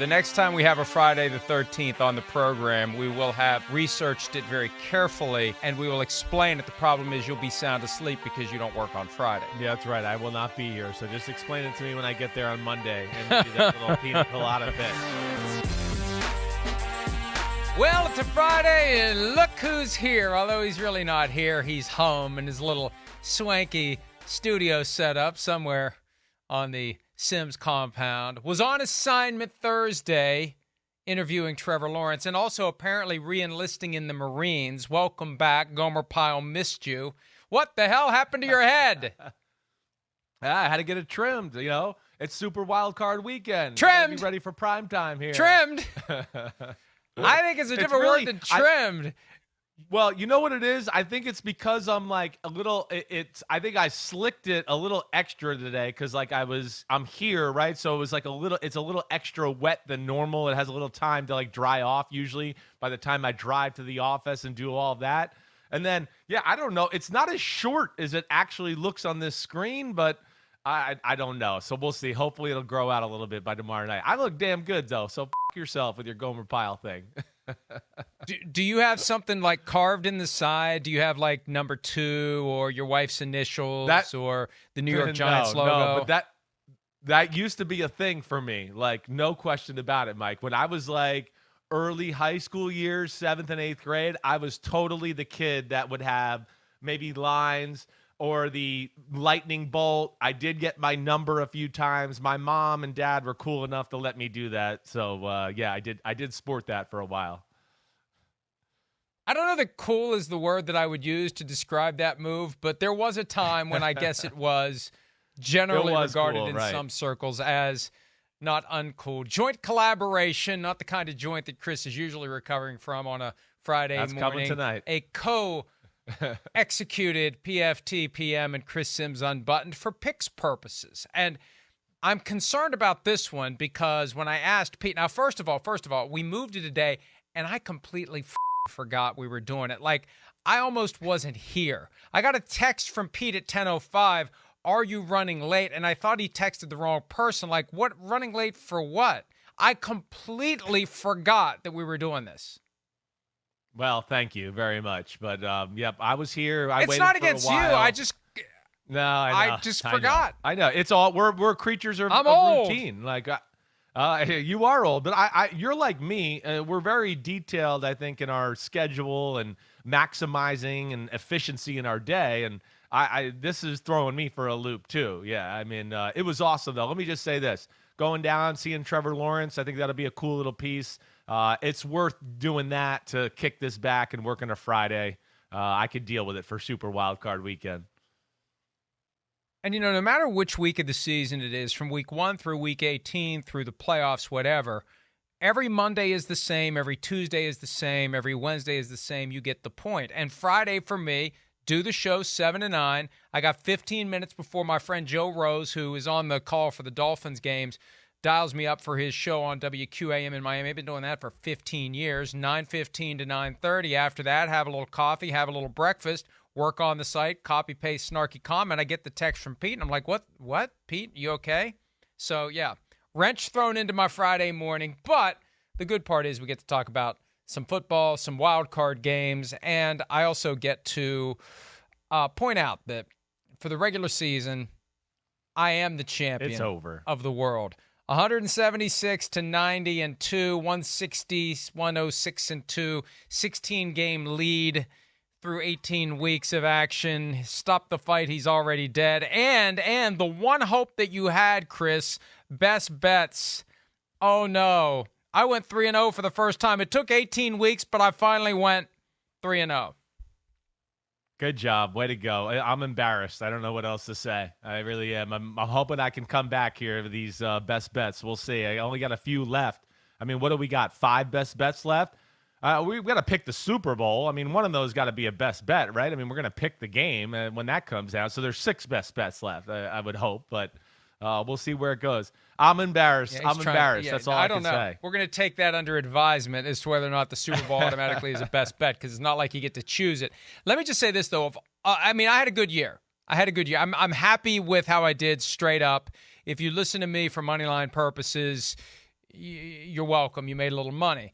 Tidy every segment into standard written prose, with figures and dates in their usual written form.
The next time we have a Friday the 13th on the program, we will have researched it very carefully, and we will explain it. The problem is you'll be sound asleep because you don't work on Friday. Yeah, that's right. I will not be here, so just explain it to me when I get there on Monday and do that little pina colada bit. Well, it's a Friday, and look who's here. Although he's really not here, he's home in his little swanky studio setup somewhere on the Simms compound. Was on assignment Thursday interviewing Trevor Lawrence and also apparently re-enlisting in the Marines. Welcome back. Gomer Pyle missed you. What the hell happened to your head? I had to get it trimmed, you know. It's Super Wild Card weekend. Trimmed? Be ready for prime time here. Trimmed? I think it's a different word than trimmed. Well, you know what it is? I think it's because I'm like a little, I think I slicked it a little extra today because like I'm here, right? So it was like it's a little extra wet than normal. It has a little time to like dry off usually by the time I drive to the office and do all of that. And then, yeah, I don't know. It's not as short as it actually looks on this screen, but I don't know. So we'll see. Hopefully it'll grow out a little bit by tomorrow night. I look damn good though. So yourself with your Gomer Pyle thing. Do you have something like carved in the side? Do you have like number 2 or your wife's initials or the New York Giants logo? No, but that used to be a thing for me. Like, no question about it, Mike. When I was like early high school years, 7th and 8th grade, I was totally the kid that would have maybe lines or the lightning bolt. I did get my number a few times. My mom and dad were cool enough to let me do that. So, yeah, I did sport that for a while. I don't know that cool is the word that I would use to describe that move, but there was a time when I guess it was generally regarded cool, in right. some circles as not uncool. Joint collaboration, not the kind of joint that Chris is usually recovering from on a Friday morning. That's coming tonight. A executed PFT, PM, and Chris Simms Unbuttoned for picks purposes. And I'm concerned about this one because when I asked Pete, now, first of all, we moved it today, and I completely forgot we were doing it. Like, I almost wasn't here. I got a text from Pete at 10:05, are you running late? And I thought he texted the wrong person. Like, what? Running late for what? I completely forgot that we were doing this. Well, thank you very much. But, yep, I was here. I it's waited not for against a while. you. I just forgot. I know. It's all we're creatures of routine. Like, you are old, but you're like me. We're very detailed, I think, in our schedule and maximizing and efficiency in our day. And this is throwing me for a loop too. Yeah, I mean, it was awesome though. Let me just say this: going down, seeing Trevor Lawrence, I think that'll be a cool little piece. It's worth doing that to kick this back and work on a Friday. I could deal with it for Super Wild Card weekend. And, you know, no matter which week of the season it is, from week 1 through week 18, through the playoffs, whatever, every Monday is the same, every Tuesday is the same, every Wednesday is the same. You get the point. And Friday for me, do the show 7 to 9. I got 15 minutes before my friend Joe Rose, who is on the call for the Dolphins games, dials me up for his show on WQAM in Miami. I've been doing that for 15 years, 9:15 to 9:30. After that, have a little coffee, have a little breakfast, work on the site, copy, paste, snarky comment. I get the text from Pete, and I'm like, what? Pete, you okay? So, yeah, wrench thrown into my Friday morning. But the good part is we get to talk about some football, some wild card games, and I also get to point out that for the regular season, I am the champion of the world. 176 to 90 and 2, 160, 106 and 2, 16-game lead through 18 weeks of action. Stop the fight, he's already dead. And the one hope that you had, Chris, best bets. Oh no, I went 3-0 for the first time. It took 18 weeks, but I finally went 3-0. Good job. Way to go. I'm embarrassed. I don't know what else to say. I really am. I'm hoping I can come back here with these best bets. We'll see. I only got a few left. I mean, what do we got? 5 best bets left? We've got to pick the Super Bowl. I mean, one of those got to be a best bet, right? I mean, we're going to pick the game when that comes out. So there's 6 best bets left, I would hope. But we'll see where it goes. I'm embarrassed. Yeah, embarrassed. That's all I can say. We're going to take that under advisement as to whether or not the Super Bowl automatically is a best bet, because it's not like you get to choose it. Let me just say this, though. I had a good year. I'm happy with how I did straight up. If you listen to me for moneyline purposes, you're welcome. You made a little money.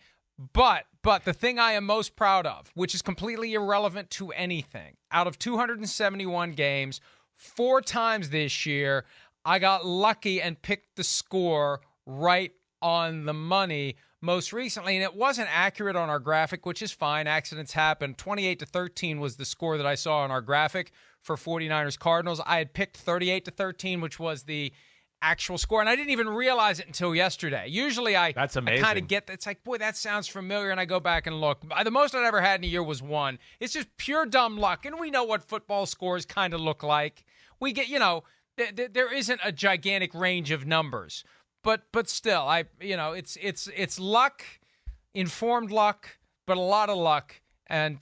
But the thing I am most proud of, which is completely irrelevant to anything, out of 271 games, 4 times this year, I got lucky and picked the score right on the money most recently, and it wasn't accurate on our graphic, which is fine. Accidents happen. 28-13 was the score that I saw on our graphic for 49ers Cardinals. I had picked 38-13, which was the actual score, and I didn't even realize it until yesterday. Usually That's amazing. I kind of get that. It's like, boy, that sounds familiar, and I go back and look. The most I'd ever had in a year was 1. It's just pure dumb luck, and we know what football scores kind of look like. We get, there isn't a gigantic range of numbers. But still, it's luck, informed luck, but a lot of luck. And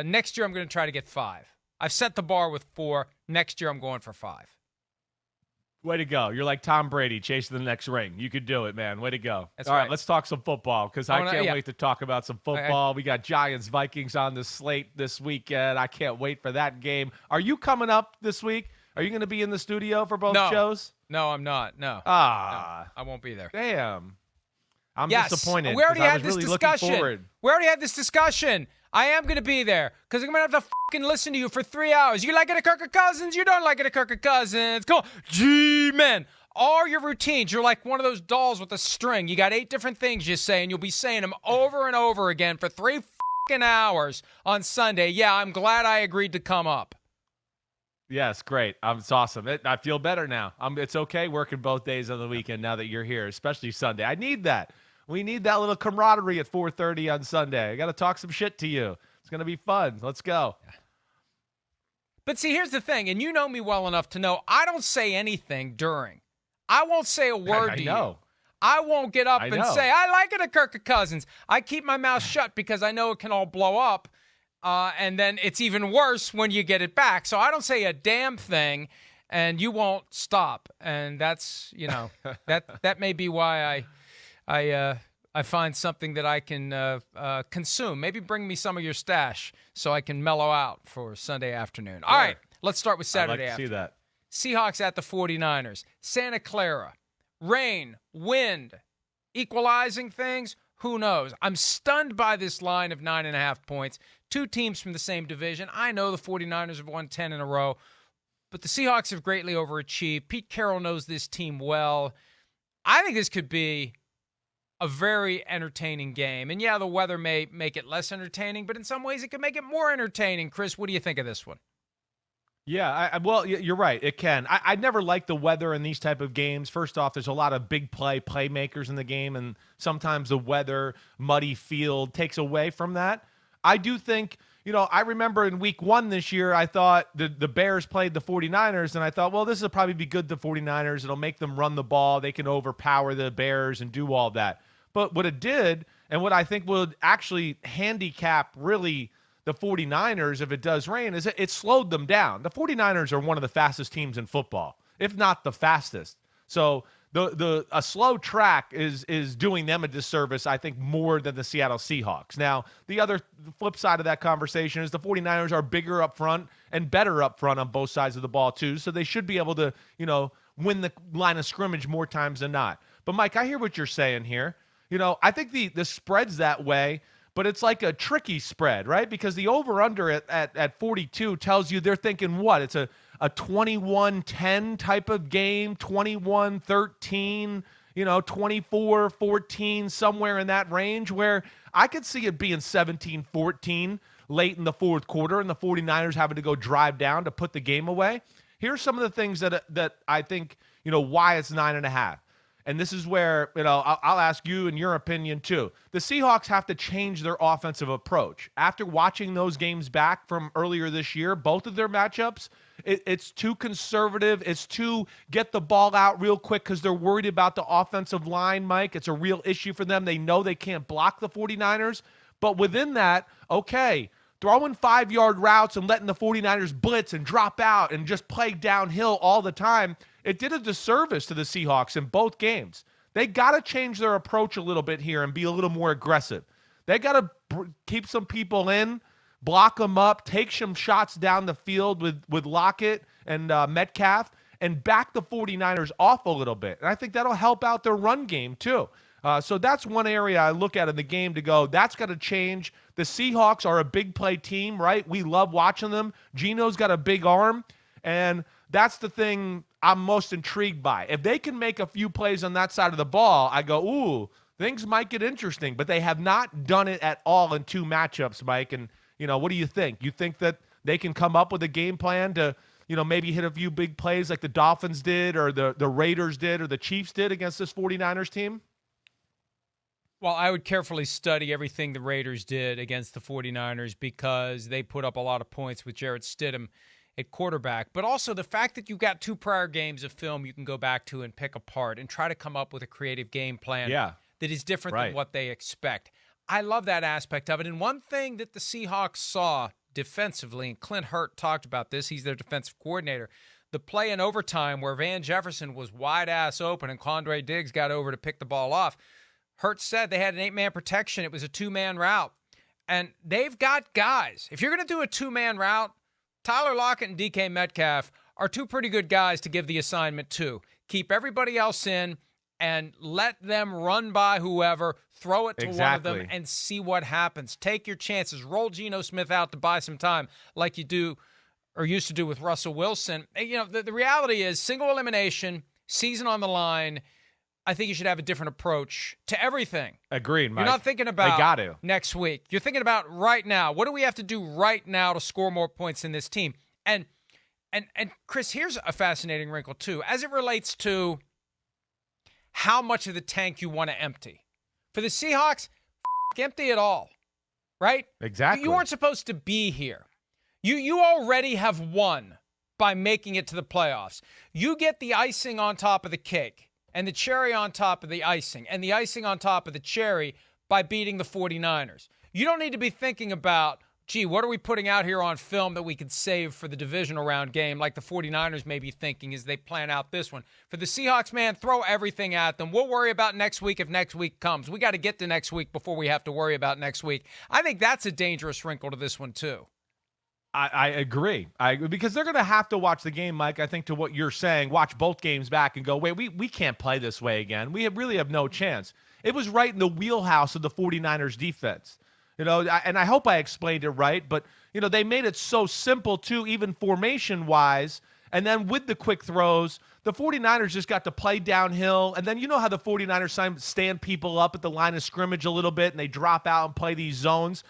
next year I'm going to try to get 5. I've set the bar with 4. Next year I'm going for 5. Way to go. You're like Tom Brady chasing the next ring. You could do it, man. Way to go. That's All right. right, let's talk some football because I can't wait to talk about some football. We got Giants, Vikings on the slate this weekend. I can't wait for that game. Are you coming up this week? Are you going to be in the studio for both shows? No, I'm not. No. No, I won't be there. Damn. I'm disappointed. We already had this really discussion. We already had this discussion. I am going to be there because I'm going to have to fucking listen to you for 3 hours. You like it at Kirk-a Cousins? You don't like it at Kirk-a Cousins. Cool. G-men. All your routines, you're like one of those dolls with a string. You got 8 different things you say, and you'll be saying them over and over again for 3 fucking hours on Sunday. Yeah, I'm glad I agreed to come up. Yes, great. It's awesome. I feel better now. It's okay working both days of the weekend now that you're here, especially Sunday. I need that. We need that little camaraderie at 4:30 on Sunday. I got to talk some shit to you. It's going to be fun. Let's go. But see, here's the thing, and you know me well enough to know I don't say anything during. I won't say a word to you. I won't get up and say, I like it at Kirk-a Cousins. I keep my mouth shut because I know it can all blow up. And then it's even worse when you get it back. So I don't say a damn thing, and you won't stop. And that's, that may be why I find something that I can consume. Maybe bring me some of your stash so I can mellow out for Sunday afternoon. All right, let's start with Saturday afternoon. I'd like to see Seahawks that. at the 49ers. Santa Clara. Rain, wind, equalizing things. Who knows? I'm stunned by this line of 9.5 points. 2 teams from the same division. I know the 49ers have won 10 in a row, but the Seahawks have greatly overachieved. Pete Carroll knows this team well. I think this could be a very entertaining game. And yeah, the weather may make it less entertaining, but in some ways it could make it more entertaining. Chris, what do you think of this one? Yeah, well, you're right. It can. I never like the weather in these type of games. First off, there's a lot of big playmakers in the game, and sometimes the weather, muddy field takes away from that. I do think, I remember in week 1 this year, I thought the Bears played the 49ers, and I thought, well, this will probably be good to the 49ers. It'll make them run the ball. They can overpower the Bears and do all that. But what it did, and what I think would actually handicap really the 49ers if it does rain, is it slowed them down. The 49ers are one of the fastest teams in football, if not the fastest. So a slow track is doing them a disservice, I think, more than the Seattle Seahawks. Now, the flip side of that conversation is the 49ers are bigger up front and better up front on both sides of the ball too, so they should be able to, win the line of scrimmage more times than not. But Mike, I hear what you're saying here. I think the spread's that way, but it's like a tricky spread, right? Because the over-under at 42 tells you they're thinking what? It's a 21-10 type of game, 21-13, 24-14, somewhere in that range, where I could see it being 17-14 late in the fourth quarter and the 49ers having to go drive down to put the game away. Here's some of the things that I think, why it's 9.5. And this is where, I'll ask you in your opinion too. The Seahawks have to change their offensive approach. After watching those games back from earlier this year, both of their matchups, it's too conservative. It's too get the ball out real quick because they're worried about the offensive line, Mike. It's a real issue for them. They know they can't block the 49ers. But within that, okay, throwing 5-yard routes and letting the 49ers blitz and drop out and just play downhill all the time, it did a disservice to the Seahawks in both games. They got to change their approach a little bit here and be a little more aggressive. They got to keep some people in, block them up, take some shots down the field with Lockett and Metcalf, and back the 49ers off a little bit. And I think that'll help out their run game too. So that's one area I look at in the game to go, that's got to change. The Seahawks are a big play team, right? We love watching them. Geno's got a big arm, and that's the thing I'm most intrigued by. If they can make a few plays on that side of the ball, I go, ooh, things might get interesting. But they have not done it at all in 2 matchups, Mike. And, what do you think? You think that they can come up with a game plan to, maybe hit a few big plays like the Dolphins did or the Raiders did or the Chiefs did against this 49ers team? Well, I would carefully study everything the Raiders did against the 49ers because they put up a lot of points with Jarrett Stidham at quarterback. But also the fact that you've got 2 prior games of film you can go back to and pick apart and try to come up with a creative game plan that is different than what they expect. I love that aspect of it. And one thing that the Seahawks saw defensively, and Clint Hurt talked about this, he's their defensive coordinator, the play in overtime where Van Jefferson was wide-ass open and Quandre Diggs got over to pick the ball off. Hurt said they had an 8-man protection. It was a 2-man route. And they've got guys. If you're going to do a 2-man route, Tyler Lockett and DK Metcalf are 2 pretty good guys to give the assignment to. Keep everybody else in and let them run by whoever, throw it to one of them, and see what happens. Take your chances. Roll Geno Smith out to buy some time like you do or used to do with Russell Wilson. The reality is single elimination, season on the line, I think you should have a different approach to everything. Agreed, Mike. You're not thinking about next week. You're thinking about right now. What do we have to do right now to score more points in this team? And Chris, here's a fascinating wrinkle too, as it relates to how much of the tank you want to empty. For the Seahawks, empty it all, right? Exactly. You weren't supposed to be here. You already have won by making it to the playoffs. You get the icing on top of the cake. And the cherry on top of the icing, and the icing on top of the cherry by beating the 49ers. You don't need to be thinking about, gee, what are we putting out here on film that we could save for the divisional round game like the 49ers may be thinking as they plan out this one. For the Seahawks, man, throw everything at them. We'll worry about next week if next week comes. We got to get to next week before we have to worry about next week. I think that's a dangerous wrinkle to this one, too. I agree. Because they're going to have to watch the game, Mike, I think to what you're saying, watch both games back and go, wait, we can't play this way again. We really have no chance. It was right in the wheelhouse of the 49ers defense. And I hope I explained it right, but, they made it so simple, too, even formation-wise. And then with the quick throws, the 49ers just got to play downhill. And then you know how the 49ers stand people up at the line of scrimmage a little bit, and they drop out and play these zones.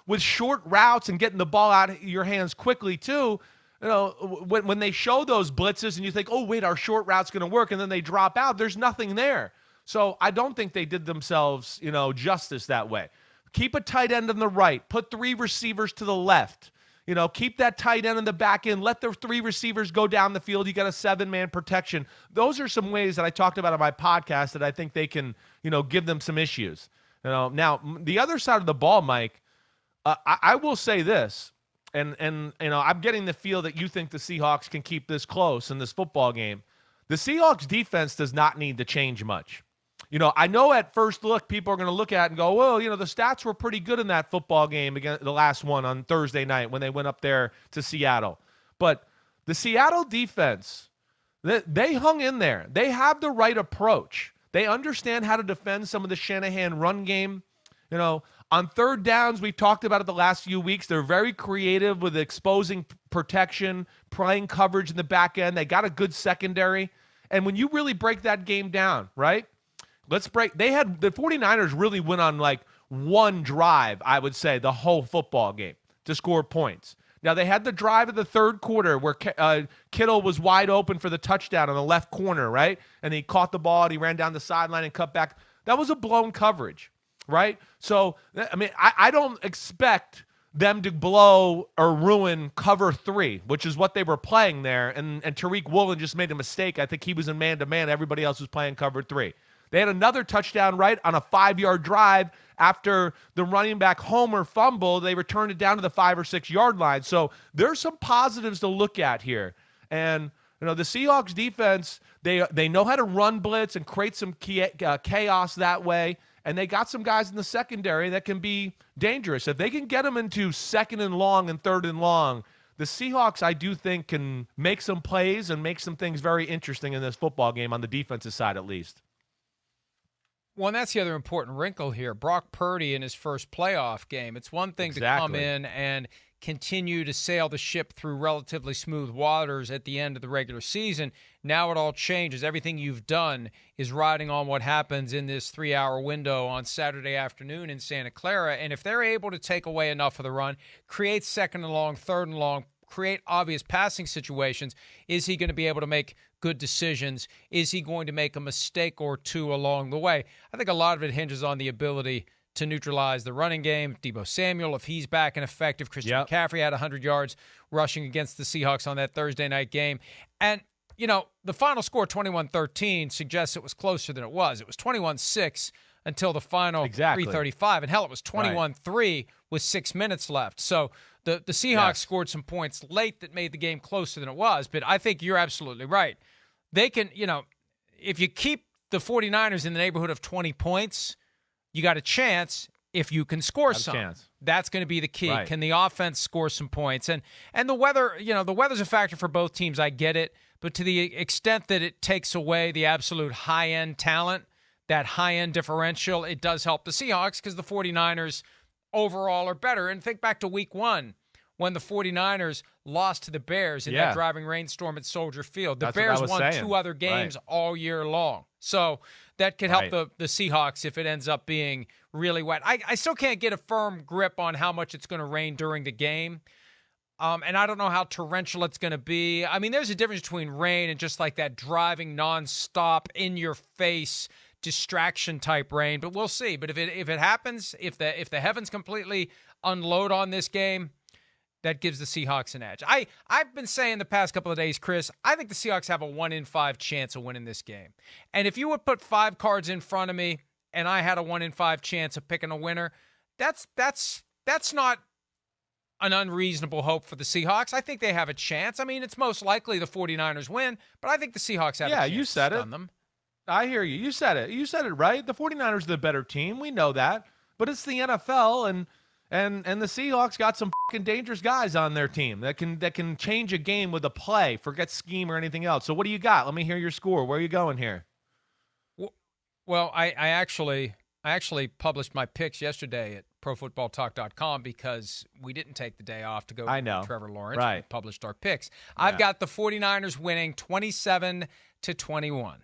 With short routes and getting the ball out of your hands quickly, too, when they show those blitzes and you think, oh, wait, our short route's going to work, and then they drop out, there's nothing there. So I don't think they did themselves, justice that way. Keep a tight end on the right. Put 3 receivers to the left. Keep that tight end in the back end. Let the 3 receivers go down the field. You got a 7-man protection. Those are some ways that I talked about on my podcast that I think they can, give them some issues. Now, the other side of the ball, Mike, I will say this, and I'm getting the feel that you think the Seahawks can keep this close in this football game. The Seahawks defense does not need to change much. I know at first look, people are going to look at it and go, well, the stats were pretty good in that football game against the last one on Thursday night when they went up there to Seattle. But the Seattle defense, they hung in there. They have the right approach. They understand how to defend some of the Shanahan run game. On third downs, we've talked about it the last few weeks. They're very creative with exposing protection, playing coverage in the back end. They got a good secondary. And when you really break that game down, right? The 49ers really went on like one drive, I would say, the whole football game to score points. Now, they had the drive of the third quarter where Kittle was wide open for the touchdown on the left corner, right? And he caught the ball and he ran down the sideline and cut back. That was a blown coverage. Right? So, I don't expect them to blow or ruin cover 3, which is what they were playing there. And Tariq Woolen just made a mistake. I think he was in man-to-man. Everybody else was playing cover 3. They had another touchdown, right, on a 5-yard drive after the running back Homer fumbled. They returned it down to the 5 or 6 yard line. So there's some positives to look at here. And, the Seahawks defense, they know how to run blitz and create some chaos that way. And they got some guys in the secondary that can be dangerous. If they can get them into 2nd and long and 3rd and long, the Seahawks, I do think, can make some plays and make some things very interesting in this football game on the defensive side, at least. Well, and that's the other important wrinkle here. Brock Purdy in his first playoff game. It's one thing to come in and continue to sail the ship through relatively smooth waters at the end of the regular season. Now it all changes. Everything you've done is riding on what happens in this 3-hour window on Saturday afternoon in Santa Clara. And if they're able to take away enough of the run, create second and long, third and long, create obvious passing situations, is he going to be able to make good decisions? Is he going to make a mistake or two along the way? I think a lot of it hinges on the ability to neutralize the running game. Deebo Samuel, if he's back and effective. Christian McCaffrey had 100 yards rushing against the Seahawks on that Thursday night game. And, you know, the final score, 21-13, suggests it was closer than it was. It was 21-6 until the final 3:35. And, hell, it was 21-3 with 6 minutes left. So the Seahawks scored some points late that made the game closer than it was. But I think you're absolutely right. They can, you know, if you keep the 49ers in the neighborhood of 20 points, you got a chance if you can score some. That's going to be the key. Right. Can the offense score some points? And the weather, you know, the weather's a factor for both teams. I get it. But to the extent that it takes away the absolute high-end talent, that high-end differential, it does help the Seahawks because the 49ers overall are better. And think back to week 1 when the 49ers lost to the Bears in that driving rainstorm at Soldier Field. The Bears won 2 other games all year long. So that could help the Seahawks if it ends up being really wet. I still can't get a firm grip on how much it's going to rain during the game. And I don't know how torrential it's going to be. I mean, there's a difference between rain and just like that driving nonstop, in-your-face, distraction-type rain. But we'll see. But if it happens, if the heavens completely unload on this game, that gives the Seahawks an edge. I've been saying the past couple of days, Chris, I think the Seahawks have a 1 in 5 chance of winning this game. And if you would put 5 cards in front of me and I had a 1 in 5 chance of picking a winner, that's not an unreasonable hope for the Seahawks. I think they have a chance. I mean, it's most likely the 49ers win, but I think the Seahawks have a chance you said to stun them. I hear you. You said it. You said it right. The 49ers are the better team. We know that. But it's the NFL, and the Seahawks got some fucking dangerous guys on their team that can change a game with a play, forget scheme or anything else. So what do you got? Let me hear your score. Where are you going here? Well, I actually published my picks yesterday at ProFootballTalk.com because we didn't take the day off to go to Trevor Lawrence. Right. We published our picks. I've got the 49ers winning 27-21.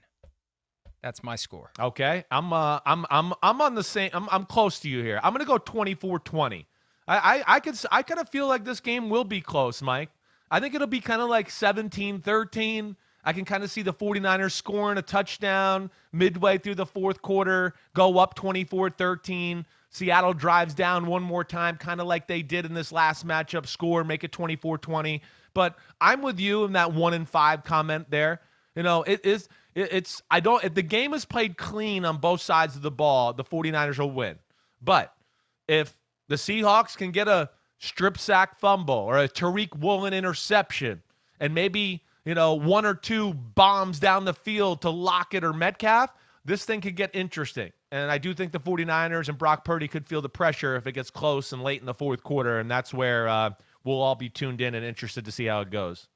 That's my score. Okay. I'm on the same. I'm close to you here. I'm going to go 24-20. I kind of feel like this game will be close, Mike. I think it'll be kind of like 17-13. I can kind of see the 49ers scoring a touchdown midway through the fourth quarter, go up 24-13. Seattle drives down one more time, kind of like they did in this last matchup, score, make it 24-20. But I'm with you in that 1 in 5 comment there. You know, if the game is played clean on both sides of the ball, the 49ers will win. But if the Seahawks can get a strip sack fumble or a Tariq Woolen interception and maybe, you know, 1 or 2 bombs down the field to Lockett or Metcalf, this thing could get interesting. And I do think the 49ers and Brock Purdy could feel the pressure if it gets close and late in the fourth quarter, and that's where we'll all be tuned in and interested to see how it goes.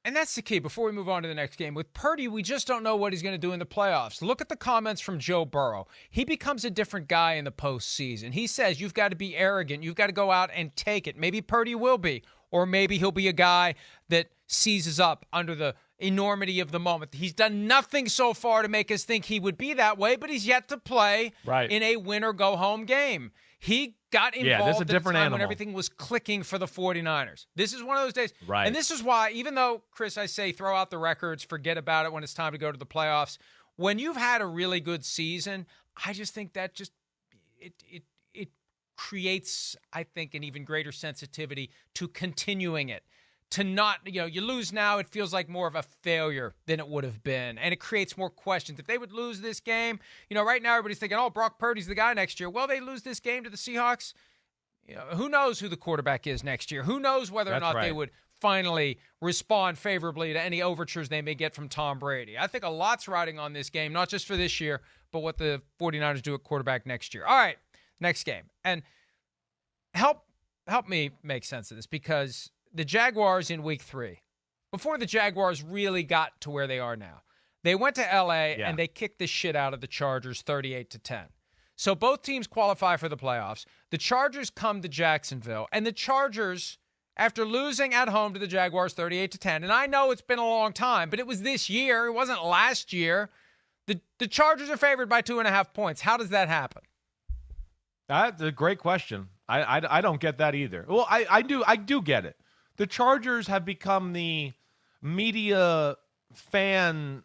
And that's the key. Before we move on to the next game, with Purdy, we just don't know what he's going to do in the playoffs. Look at the comments from Joe Burrow. He becomes a different guy in the postseason. He says you've got to be arrogant. You've got to go out and take it. Maybe Purdy will be, or maybe he'll be a guy that seizes up under the enormity of the moment. He's done nothing so far to make us think he would be that way, but he's yet to play in a win-or-go-home game. He got involved at a time when everything was clicking for the 49ers. This is one of those days. Right. And this is why, even though, Chris, I say throw out the records, forget about it when it's time to go to the playoffs, when you've had a really good season, I just think that just it creates, I think, an even greater sensitivity to continuing it. To not, you know, you lose now, it feels like more of a failure than it would have been. And it creates more questions. If they would lose this game, you know, right now everybody's thinking, oh, Brock Purdy's the guy next year. Well, they lose this game to the Seahawks. You know, who knows who the quarterback is next year? Who knows whether or not they would finally respond favorably to any overtures they may get from Tom Brady. I think a lot's riding on this game, not just for this year, but what the 49ers do at quarterback next year. All right, next game. And help help me make sense of this, because the Jaguars in week 3, before the Jaguars really got to where they are now, they went to L.A. and they kicked the shit out of the Chargers 38-10. So both teams qualify for the playoffs. The Chargers come to Jacksonville, and the Chargers, after losing at home to the Jaguars 38-10, and I know it's been a long time, but it was this year. It wasn't last year. The Chargers are favored by 2.5 points. How does that happen? That's a great question. I don't get that either. Well, I do get it. The Chargers have become the media fan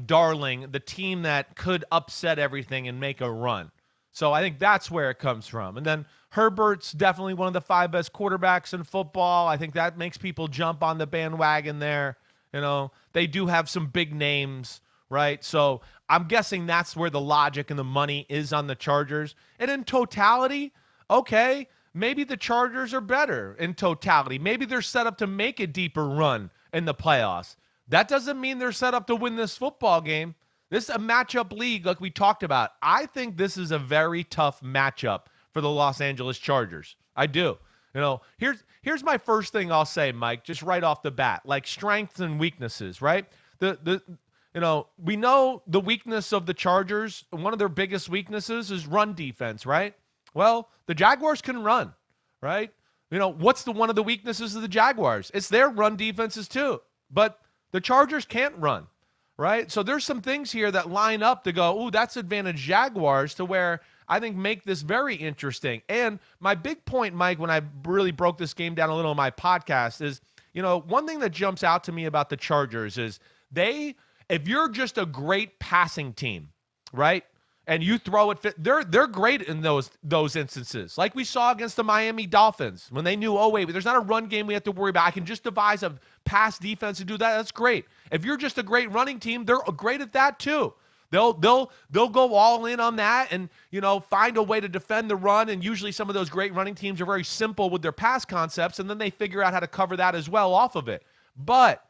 darling, the team that could upset everything and make a run. So I think that's where it comes from. And then Herbert's definitely one of the 5 best quarterbacks in football. I think that makes people jump on the bandwagon there. You know, they do have some big names, right? So I'm guessing that's where the logic and the money is on the Chargers. And in totality, okay, maybe the Chargers are better in totality. Maybe they're set up to make a deeper run in the playoffs. That doesn't mean they're set up to win this football game. This is a matchup league like we talked about. I think this is a very tough matchup for the Los Angeles Chargers. I do. You know, here's my first thing I'll say, Mike, just right off the bat, like strengths and weaknesses, right? We know the weakness of the Chargers. One of their biggest weaknesses is run defense, right? Well, the Jaguars can run, right? You know, what's one of the weaknesses of the Jaguars? It's their run defenses too. But the Chargers can't run, right? So there's some things here that line up to go, ooh, that's advantage Jaguars, to where I think make this very interesting. And my big point, Mike, when I really broke this game down a little in my podcast is, you know, one thing that jumps out to me about the Chargers is if you're just a great passing team, right, and you throw it, they're great in those instances. Like we saw against the Miami Dolphins when they knew, oh, wait, there's not a run game we have to worry about. I can just devise a pass defense to do that. That's great. If you're just a great running team, they're great at that too. They'll go all in on that and, you know, find a way to defend the run. And usually some of those great running teams are very simple with their pass concepts, and then they figure out how to cover that as well off of it. But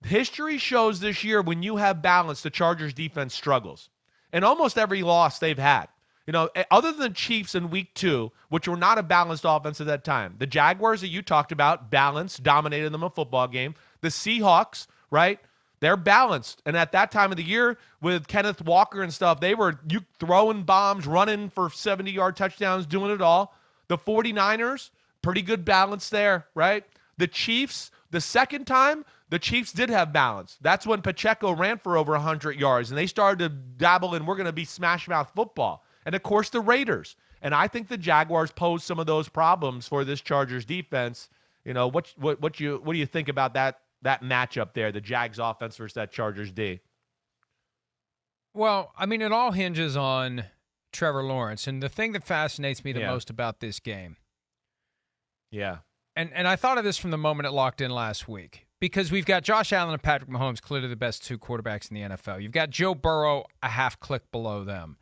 history shows this year, when you have balance, the Chargers defense struggles. And almost every loss they've had, you know, other than the Chiefs in week 2, which were not a balanced offense at that time. The Jaguars that you talked about, balanced, dominated them a football game. The Seahawks, right? They're balanced. And at that time of the year with Kenneth Walker and stuff, they were throwing bombs, running for 70-yard touchdowns, doing it all. The 49ers, pretty good balance there, right? The Chiefs, the second time, the Chiefs did have balance. That's when Pacheco ran for over 100 yards, and they started to dabble in, we're going to be smash-mouth football. And, of course, the Raiders. And I think the Jaguars pose some of those problems for this Chargers defense. You know, what do you think about that matchup there, the Jags offense versus that Chargers D? Well, I mean, it all hinges on Trevor Lawrence. And the thing that fascinates me the most about this game. Yeah. And I thought of this from the moment it locked in last week, because we've got Josh Allen and Patrick Mahomes, clearly the best 2 quarterbacks in the NFL. You've got Joe Burrow a half click below them.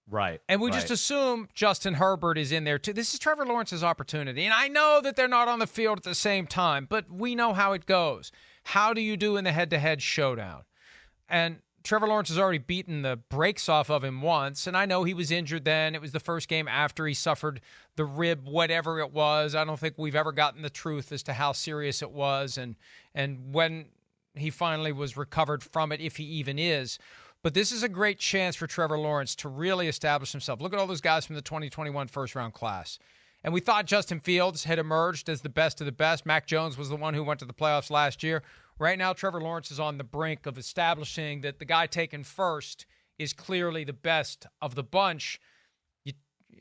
Right. And we just assume Justin Herbert is in there too. This is Trevor Lawrence's opportunity. And I know that they're not on the field at the same time, but we know how it goes. How do you do in the head-to-head showdown? And Trevor Lawrence has already beaten the brakes off of him once, and I know he was injured then. It was the first game after he suffered the rib, whatever it was. I don't think we've ever gotten the truth as to how serious it was and when he finally was recovered from it, if he even is. But this is a great chance for Trevor Lawrence to really establish himself. Look at all those guys from the 2021 first-round class. And we thought Justin Fields had emerged as the best of the best. Mac Jones was the one who went to the playoffs last year. Right now, Trevor Lawrence is on the brink of establishing that the guy taken first is clearly the best of the bunch.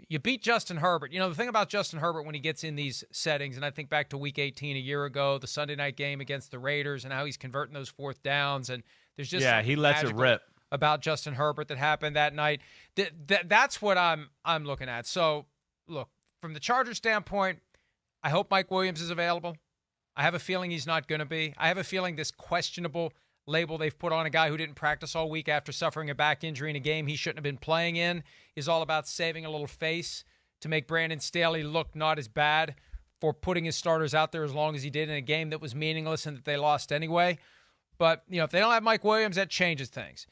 You beat Justin Herbert. You know, the thing about Justin Herbert when he gets in these settings, and I think back to Week 18 a year ago, the Sunday night game against the Raiders, and how he's converting those 4th downs, and there's just he lets it rip about Justin Herbert that happened that night. That's what I'm looking at. So, look, from the Chargers standpoint, I hope Mike Williams is available. I have a feeling he's not going to be. I have a feeling this questionable label they've put on a guy who didn't practice all week after suffering a back injury in a game he shouldn't have been playing in is all about saving a little face to make Brandon Staley look not as bad for putting his starters out there as long as he did in a game that was meaningless and that they lost anyway. But, you know, if they don't have Mike Williams, that changes things.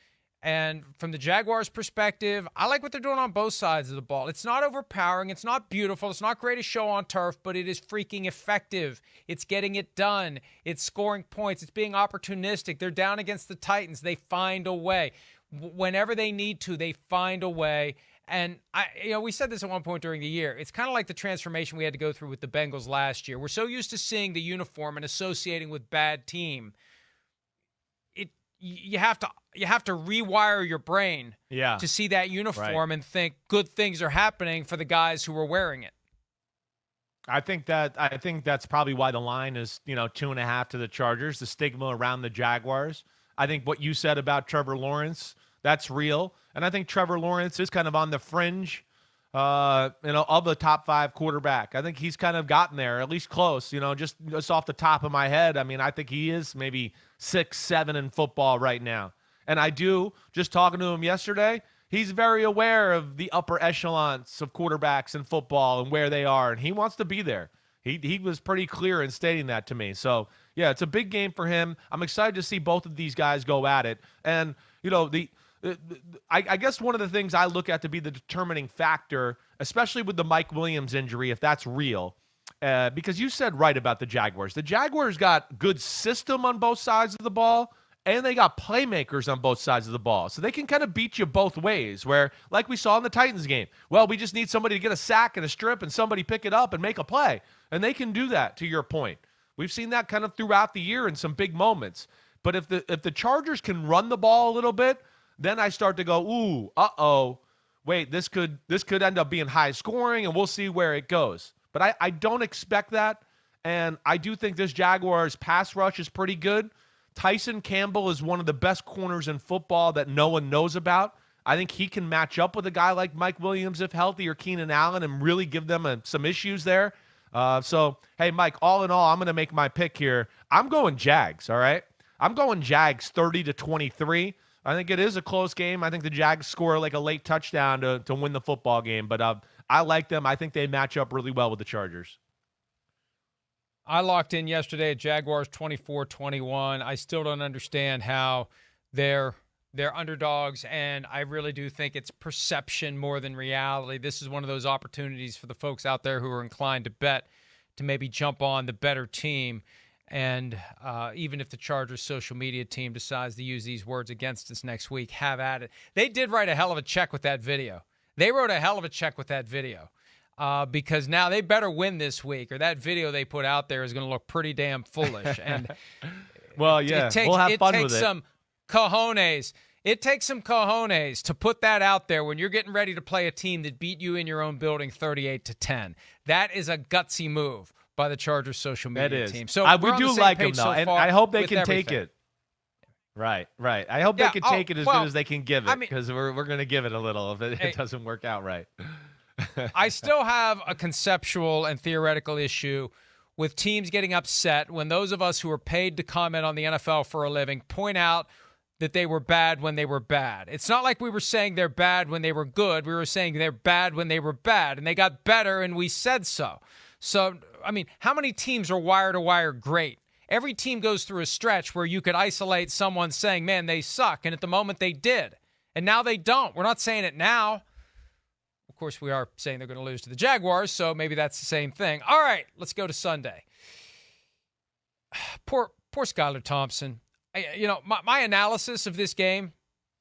And from the Jaguars' perspective, I like what they're doing on both sides of the ball. It's not overpowering. It's not beautiful. It's not great to show on turf, but it is freaking effective. It's getting it done. It's scoring points. It's being opportunistic. They're down against the Titans. They find a way. Whenever they need to, they find a way. And we said this at one point during the year. It's kind of like the transformation we had to go through with the Bengals last year. We're so used to seeing the uniform and associating with bad team. You have to rewire your brain to see that uniform and think good things are happening for the guys who are wearing it. I think that's probably why the line is 2.5 to the Chargers. The stigma around the Jaguars. I think what you said about Trevor Lawrence, that's real, and I think Trevor Lawrence is kind of on the fringe, of the top 5 quarterback. I think he's kind of gotten there, at least close. Just off the top of my head, I mean, I think he is maybe 6, 7 in football right now. And just talking to him yesterday, he's very aware of the upper echelons of quarterbacks in football and where they are, and he wants to be there. He was pretty clear in stating that to me. So, yeah, it's a big game for him. I'm excited to see both of these guys go at it. And, I guess one of the things I look at to be the determining factor, especially with the Mike Williams injury, if that's real, because you said right about the Jaguars. The Jaguars got good system on both sides of the ball, and they got playmakers on both sides of the ball. So they can kind of beat you both ways, where, like we saw in the Titans game, well, we just need somebody to get a sack and a strip and somebody pick it up and make a play. And they can do that, to your point. We've seen that kind of throughout the year in some big moments. But if the Chargers can run the ball a little bit, then I start to go, ooh, wait, this could end up being high scoring, and we'll see where it goes. But I don't expect that, and I do think this Jaguars pass rush is pretty good. Tyson Campbell is one of the best corners in football that no one knows about. I think he can match up with a guy like Mike Williams, if healthy, or Keenan Allen, and really give them some issues there. So, hey, Mike, all in all, I'm going to make my pick here. I'm going Jags, all right? I'm going Jags 30-23. I think it is a close game. I think the Jags score like a late touchdown to win the football game. But I like them. I think they match up really well with the Chargers. I locked in yesterday at Jaguars 24-21. I still don't understand how they're underdogs, and I really do think it's perception more than reality. This is one of those opportunities for the folks out there who are inclined to bet to maybe jump on the better team. And even if the Chargers social media team decides to use these words against us next week, have at it. They did write a hell of a check with that video. They wrote a hell of a check with that video because now they better win this week, or that video they put out there is going to look pretty damn foolish. And well, yeah, we'll have fun with it. It takes some cojones to put that out there when you're getting ready to play a team that beat you in your own building 38-10. That is a gutsy move by the Chargers social media team. So we do like them, though, and I hope they can take it. Right. I hope they can take it as good as they can give it, because we're going to give it a little if it doesn't work out right. I still have a conceptual and theoretical issue with teams getting upset when those of us who are paid to comment on the NFL for a living point out that they were bad when they were bad. It's not like we were saying they're bad when they were good. We were saying they're bad when they were bad, and they got better, and we said so. So, I mean, how many teams are wire-to-wire great? Every team goes through a stretch where you could isolate someone saying, man, they suck, and at the moment they did. And now they don't. We're not saying it now. Of course, we are saying they're going to lose to the Jaguars, so maybe that's the same thing. All right, let's go to Sunday. Poor Skylar Thompson. My analysis of this game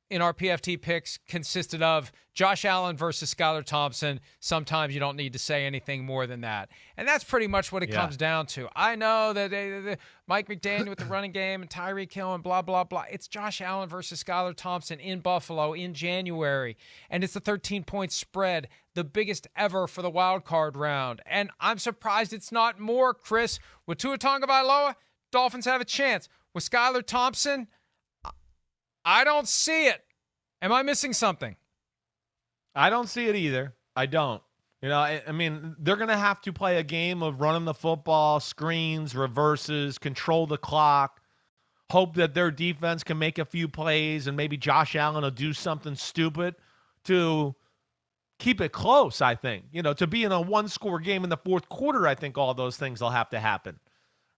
in our PFT picks consisted of Josh Allen versus Skylar Thompson. Sometimes you don't need to say anything more than that. And that's pretty much what it comes down to. I know that Mike McDaniel with the running game and Tyreek Hill and blah, blah, blah. It's Josh Allen versus Skylar Thompson in Buffalo in January. And it's a 13-point spread, the biggest ever for the wild card round. And I'm surprised it's not more, Chris. With Tua Tagovailoa, Dolphins have a chance. With Skylar Thompson, I don't see it. Am I missing something? I don't see it either. I don't. I mean, they're going to have to play a game of running the football, screens, reverses, control the clock, hope that their defense can make a few plays, and maybe Josh Allen will do something stupid to keep it close, I think. To be in a one-score game in the fourth quarter, I think all those things will have to happen,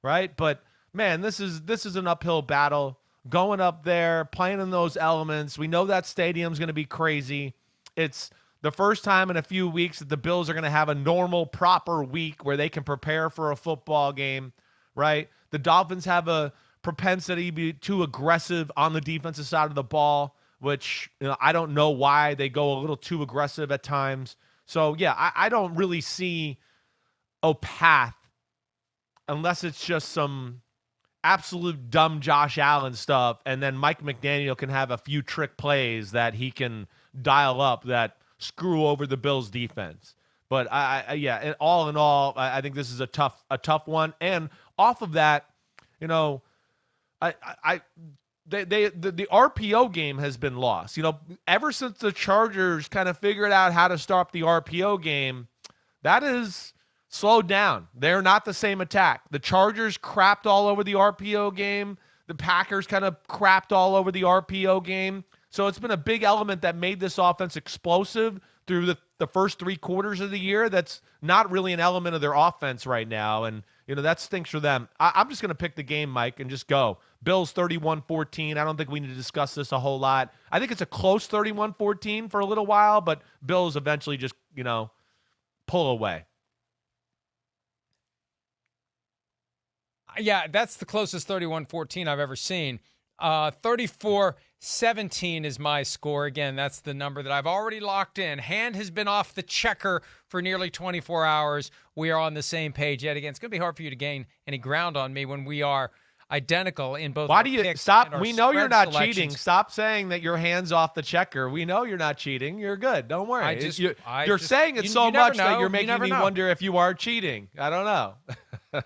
right? But man, this is an uphill battle. going up there, playing in those elements. We know that stadium's going to be crazy. It's the first time in a few weeks that the Bills are going to have a normal, proper week where they can prepare for a football game, right? The Dolphins have a propensity to be too aggressive on the defensive side of the ball, which I don't know why they go a little too aggressive at times. So, yeah, I don't really see a path unless it's just some absolute dumb Josh Allen stuff, and then Mike McDaniel can have a few trick plays that he can dial up that screw over the Bills defense. But yeah, all in all, I think this is a tough one. And off of that, the RPO game has been lost. Ever since the Chargers kind of figured out how to stop the RPO game, that is slowed down. They're not the same attack. The Chargers crapped all over the RPO game. The Packers kind of crapped all over the RPO game. So it's been a big element that made this offense explosive through the first 3 quarters of the year. That's not really an element of their offense right now. And, that stinks for them. I'm just going to pick the game, Mike, and just go. Bills 31-14. I don't think we need to discuss this a whole lot. I think it's a close 31-14 for a little while, but Bills eventually just, pull away. Yeah, that's the closest 31-14 I've ever seen. 34-17 is my score. Again, that's the number that I've already locked in. Hand has been off the checker for nearly 24 hours. We are on the same page yet again. It's going to be hard for you to gain any ground on me when we are identical in both. Why do you stop? We know you're not selections. Cheating. Stop saying that your hand's off the checker. We know you're not cheating. You're good. Don't worry. You're saying it so much that you're making me wonder if you are cheating. I don't know.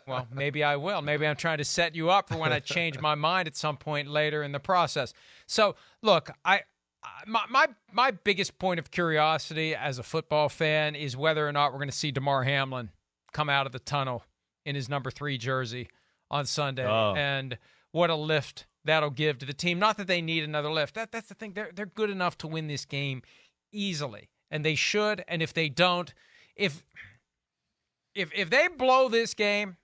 Well, maybe I will. Maybe I'm trying to set you up for when I change my mind at some point later in the process. So, look, my biggest point of curiosity as a football fan is whether or not we're going to see Damar Hamlin come out of the tunnel in his number 3 jersey on Sunday, and what a lift that'll give to the team. Not that they need another lift. That's the thing. They're good enough to win this game easily, and they should. And if they don't, if they blow this game,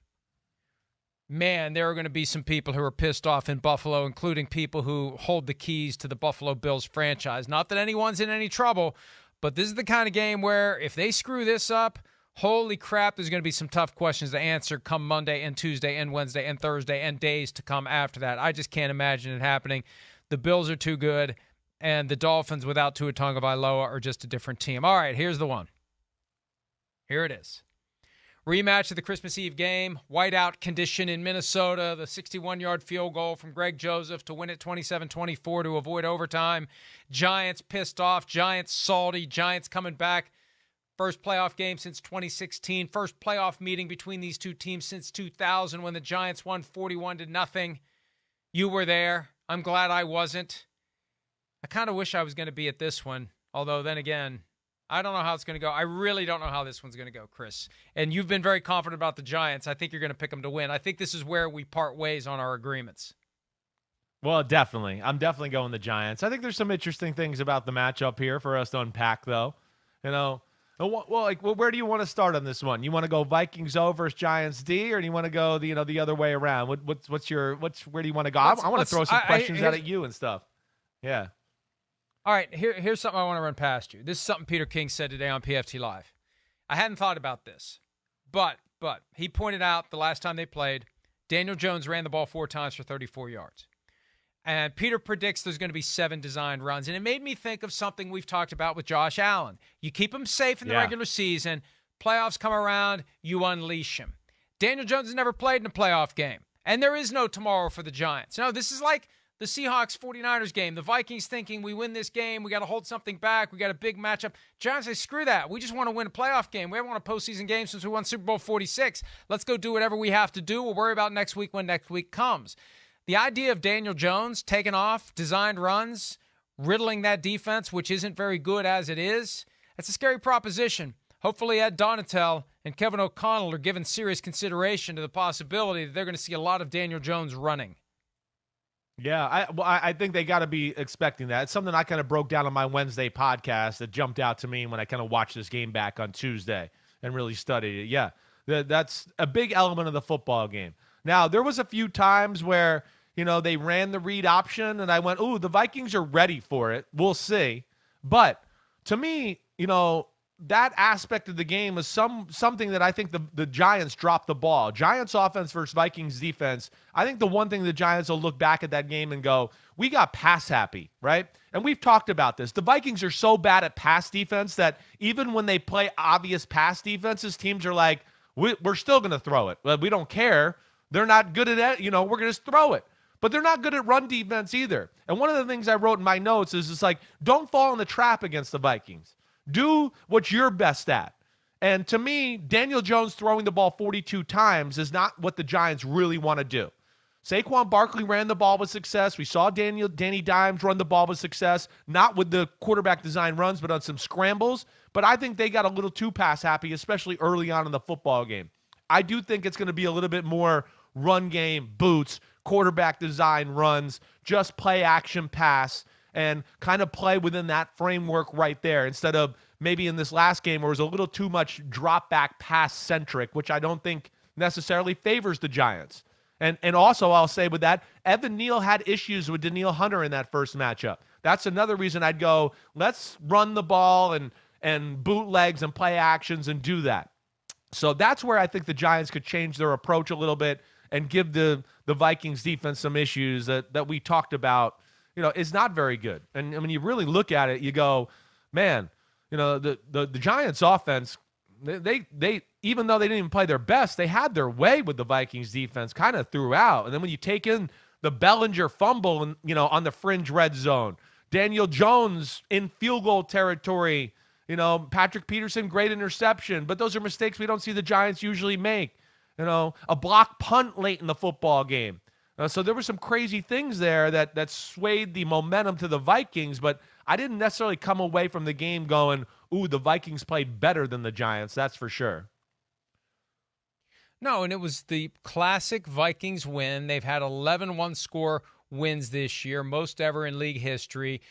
man, there are going to be some people who are pissed off in Buffalo, including people who hold the keys to the Buffalo Bills franchise. Not that anyone's in any trouble, but this is the kind of game where if they screw this up, holy crap, there's going to be some tough questions to answer come Monday and Tuesday and Wednesday and Thursday and days to come after that. I just can't imagine it happening. The Bills are too good, and the Dolphins without Tua Tagovailoa are just a different team. All right, here's the one. Here it is. Rematch of the Christmas Eve game, whiteout condition in Minnesota, the 61-yard field goal from Greg Joseph to win it 27-24 to avoid overtime. Giants pissed off, Giants salty, Giants coming back. First playoff game since 2016, first playoff meeting between these two teams since 2000 when the Giants won 41-0. You were there. I'm glad I wasn't. I kind of wish I was going to be at this one, although then again, I don't know how it's going to go. I really don't know how this one's going to go, Chris. And you've been very confident about the Giants. I think you're going to pick them to win. I think this is where we part ways on our agreements. Well, definitely. I'm definitely going the Giants. I think there's some interesting things about the matchup here for us to unpack, though. Where do you want to start on this one? You want to go Vikings O versus Giants D, or do you want to go the other way around? Where do you want to go? I want to throw some questions out at you and stuff. Yeah. All right, here's something I want to run past you. This is something Peter King said today on PFT Live. I hadn't thought about this, but he pointed out the last time they played, Daniel Jones ran the ball 4 times for 34 yards. And Peter predicts there's going to be 7 designed runs. And it made me think of something we've talked about with Josh Allen. You keep him safe in the regular season. Playoffs come around, you unleash him. Daniel Jones has never played in a playoff game. And there is no tomorrow for the Giants. No, this is like the Seahawks 49ers game. The Vikings thinking we win this game, we got to hold something back, we got a big matchup. Giants say, screw that. We just want to win a playoff game. We haven't won a postseason game since we won Super Bowl 46. Let's go do whatever we have to do. We'll worry about next week when next week comes. The idea of Daniel Jones taking off, designed runs, riddling that defense, which isn't very good as it is, that's a scary proposition. Hopefully Ed Donatel and Kevin O'Connell are giving serious consideration to the possibility that they're going to see a lot of Daniel Jones running. Yeah, I think they got to be expecting that. It's something I kind of broke down on my Wednesday podcast that jumped out to me when I kind of watched this game back on Tuesday and really studied it. Yeah, that's a big element of the football game. Now, there was a few times where, They ran the read option, and I went, ooh, the Vikings are ready for it. We'll see. But to me, that aspect of the game is something that I think the Giants dropped the ball. Giants offense versus Vikings defense. I think the one thing the Giants will look back at that game and go, we got pass happy, right? And we've talked about this. The Vikings are so bad at pass defense that even when they play obvious pass defenses, teams are like, we're still going to throw it. We don't care. They're not good at it. We're going to just throw it. But they're not good at run defense either. And one of the things I wrote in my notes is it's like, don't fall in the trap against the Vikings. Do what you're best at. And to me, Daniel Jones throwing the ball 42 times is not what the Giants really want to do. Saquon Barkley ran the ball with success. We saw Danny Dimes run the ball with success, not with the quarterback design runs, but on some scrambles. But I think they got a little too pass happy, especially early on in the football game. I do think it's going to be a little bit more run game, boots, quarterback design runs, just play action pass, and kind of play within that framework right there instead of maybe in this last game where it was a little too much drop back pass centric, which I don't think necessarily favors the Giants. And also I'll say with that, Evan Neal had issues with Danielle Hunter in that first matchup. That's another reason I'd go, let's run the ball and bootlegs and play actions and do that. So that's where I think the Giants could change their approach a little bit and give the Vikings defense some issues that we talked about, is not very good. And when you really look at it, you go, man, the Giants offense, they even though they didn't even play their best, they had their way with the Vikings defense kind of throughout. And then when you take in the Bellinger fumble and, on the fringe red zone, Daniel Jones in field goal territory, Patrick Peterson, great interception, but those are mistakes we don't see the Giants usually make. A block punt late in the football game. So there were some crazy things there that swayed the momentum to the Vikings, but I didn't necessarily come away from the game going, ooh, the Vikings played better than the Giants, that's for sure. No, and it was the classic Vikings win. They've had 11 one-score wins this year, most ever in league history.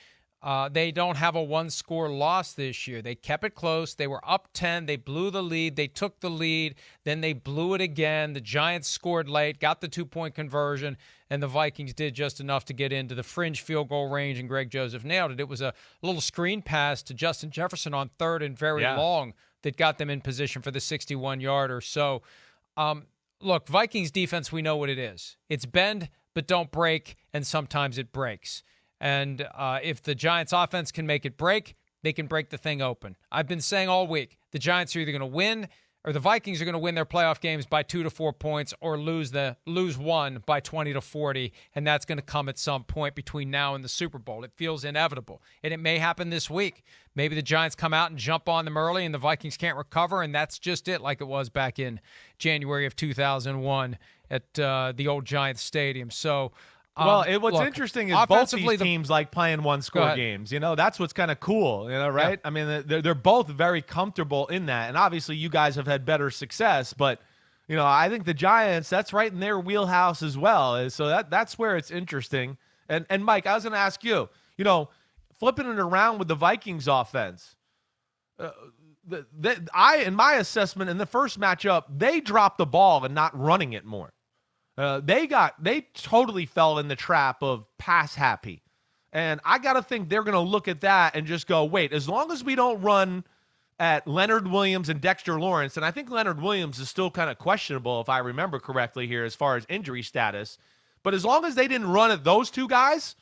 They don't have a one-score loss this year. They kept it close. They were up 10. They blew the lead. They took the lead. Then they blew it again. The Giants scored late, got the two-point conversion, and the Vikings did just enough to get into the fringe field goal range, and Greg Joseph nailed it. It was a little screen pass to Justin Jefferson on third and very long that got them in position for the 61-yarder. So, look, Vikings defense, we know what it is. It's bend, but don't break, and sometimes it breaks. And if the Giants offense can make it break, they can break the thing open. I've been saying all week, the Giants are either going to win or the Vikings are going to win their playoff games by 2 to 4 points or lose one by 20 to 40. And that's going to come at some point between now and the Super Bowl. It feels inevitable. And it may happen this week. Maybe the Giants come out and jump on them early and the Vikings can't recover. And that's just it, like it was back in January of 2001 at the old Giants Stadium. So, what's interesting is both these teams like playing one-score games. That's what's kind of cool, right? Yeah. I mean, they're both very comfortable in that. And obviously you guys have had better success, but, I think the Giants, that's right in their wheelhouse as well. So that's where it's interesting. And Mike, I was going to ask you, flipping it around with the Vikings offense, in my assessment in the first matchup, they dropped the ball and not running it more. They totally fell in the trap of pass happy. And I got to think they're going to look at that and just go, wait, as long as we don't run at Leonard Williams and Dexter Lawrence, and I think Leonard Williams is still kind of questionable if I remember correctly here as far as injury status, but as long as they didn't run at those two guys,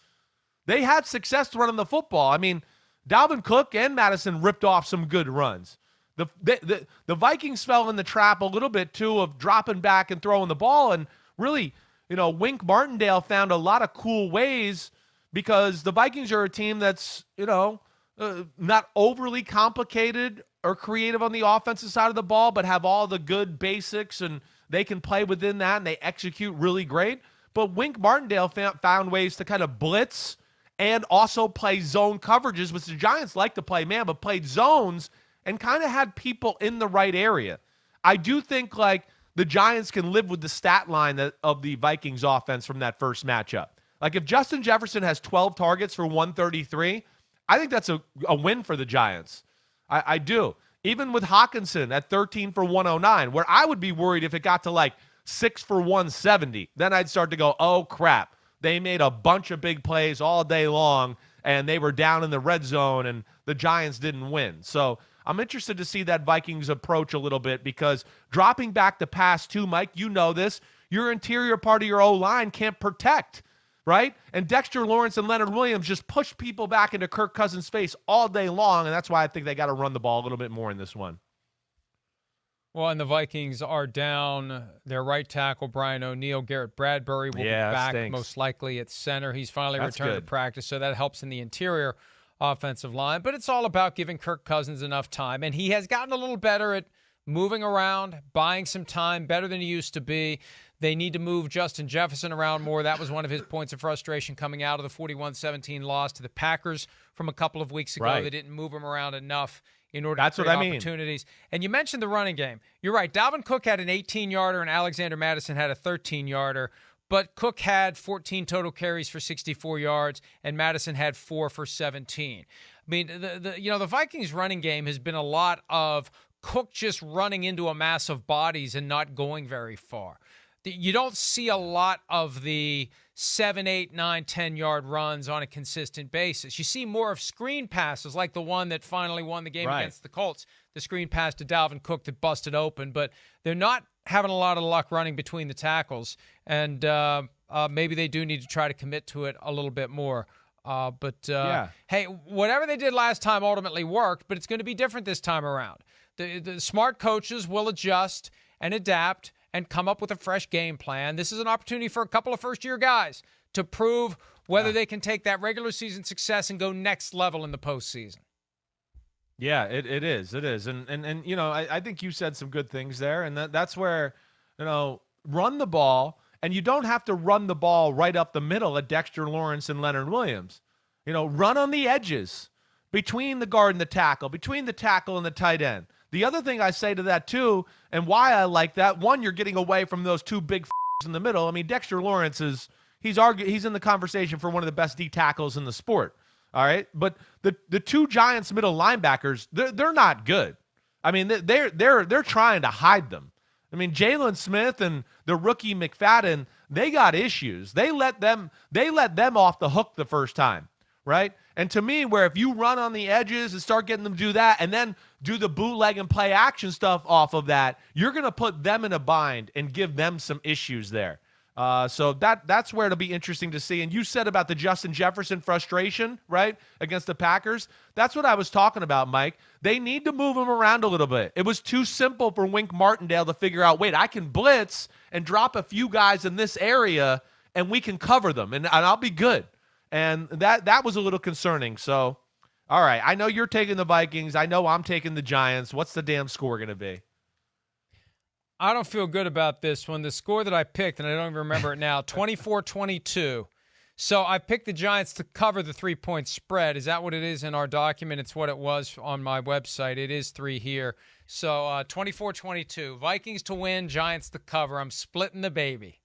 they had success running the football. I mean, Dalvin Cook and Madison ripped off some good runs. The Vikings fell in the trap a little bit too of dropping back and throwing the ball, and really, Wink Martindale found a lot of cool ways because the Vikings are a team that's, not overly complicated or creative on the offensive side of the ball, but have all the good basics and they can play within that and they execute really great. But Wink Martindale found ways to kind of blitz and also play zone coverages, which the Giants like to play man, but played zones and kind of had people in the right area. I do think the Giants can live with the stat line of the Vikings offense from that first matchup. Like if Justin Jefferson has 12 targets for 133, I think that's a win for the Giants. I do. Even with Hawkinson at 13 for 109, where I would be worried if it got to 6 for 170, then I'd start to go, oh crap, They made a bunch of big plays all day long, and they were down in the red zone, and the Giants didn't win. So I'm interested to see that Vikings approach a little bit, because dropping back to pass too, Mike, you know this, your interior part of your O-line can't protect, right? And Dexter Lawrence and Leonard Williams just push people back into Kirk Cousins' face all day long, and that's why I think they got to run the ball a little bit more in this one. Well, and the Vikings are down their right tackle, Brian O'Neill. Garrett Bradbury will be back most likely at center. He's finally returned to practice, so that helps in the interior offensive line. But it's all about giving Kirk Cousins enough time, and he has gotten a little better at moving around, buying some time, better than he used to be. They need to move Justin Jefferson around more. That was one of his points of frustration coming out of the 41-17 loss to the Packers from a couple of weeks ago. Right. They didn't move him around enough in order to create opportunities. And you mentioned the running game. You're right. Dalvin Cook had an 18-yarder and Alexander Mattison had a 13-yarder. But Cook had 14 total carries for 64 yards, and Madison had 4 for 17. I mean, the Vikings running game has been a lot of Cook just running into a mass of bodies and not going very far. You don't see a lot of the 7, 8, 9, 10-yard runs on a consistent basis. You see more of screen passes, like the one that finally won the game against the Colts, the screen pass to Dalvin Cook that busted open. But they're not having a lot of luck running between the tackles, and maybe they do need to try to commit to it a little bit more. Hey, whatever they did last time ultimately worked, but it's going to be different this time around. The smart coaches will adjust and adapt and come up with a fresh game plan. This is an opportunity for a couple of first-year guys to prove whether they can take that regular season success and go next level in the postseason. Yeah, it is. It is. And I think you said some good things there, and that's where, run the ball, and you don't have to run the ball right up the middle at Dexter Lawrence and Leonard Williams. Run on the edges, between the guard and the tackle, between the tackle and the tight end. The other thing I say to that, too, and why I like that, one, you're getting away from those two big in the middle. I mean, Dexter Lawrence he's in the conversation for one of the best D tackles in the sport. All right. But the two Giants middle linebackers, they're not good. I mean, they're trying to hide them. I mean, Jalen Smith and the rookie McFadden, they got issues. They let them off the hook the first time. Right? And to me, where if you run on the edges and start getting them to do that and then do the bootleg and play action stuff off of that, you're going to put them in a bind and give them some issues there. So that's where it'll be interesting to see. And you said about the Justin Jefferson frustration, right, against the Packers. That's what I was talking about, Mike. They need to move him around a little bit. It was too simple for Wink Martindale to figure out, wait, I can blitz and drop a few guys in this area and we can cover them and I'll be good. And that was a little concerning. So, all right, I know you're taking the Vikings. I know I'm taking the Giants. What's the damn score going to be? I don't feel good about this one. The score that I picked, and I don't even remember it now, 24-22. So I picked the Giants to cover the 3-point spread. Is that what it is in our document? It's what it was on my website. It is 3 here. So 24-22. Vikings to win, Giants to cover. I'm splitting the baby.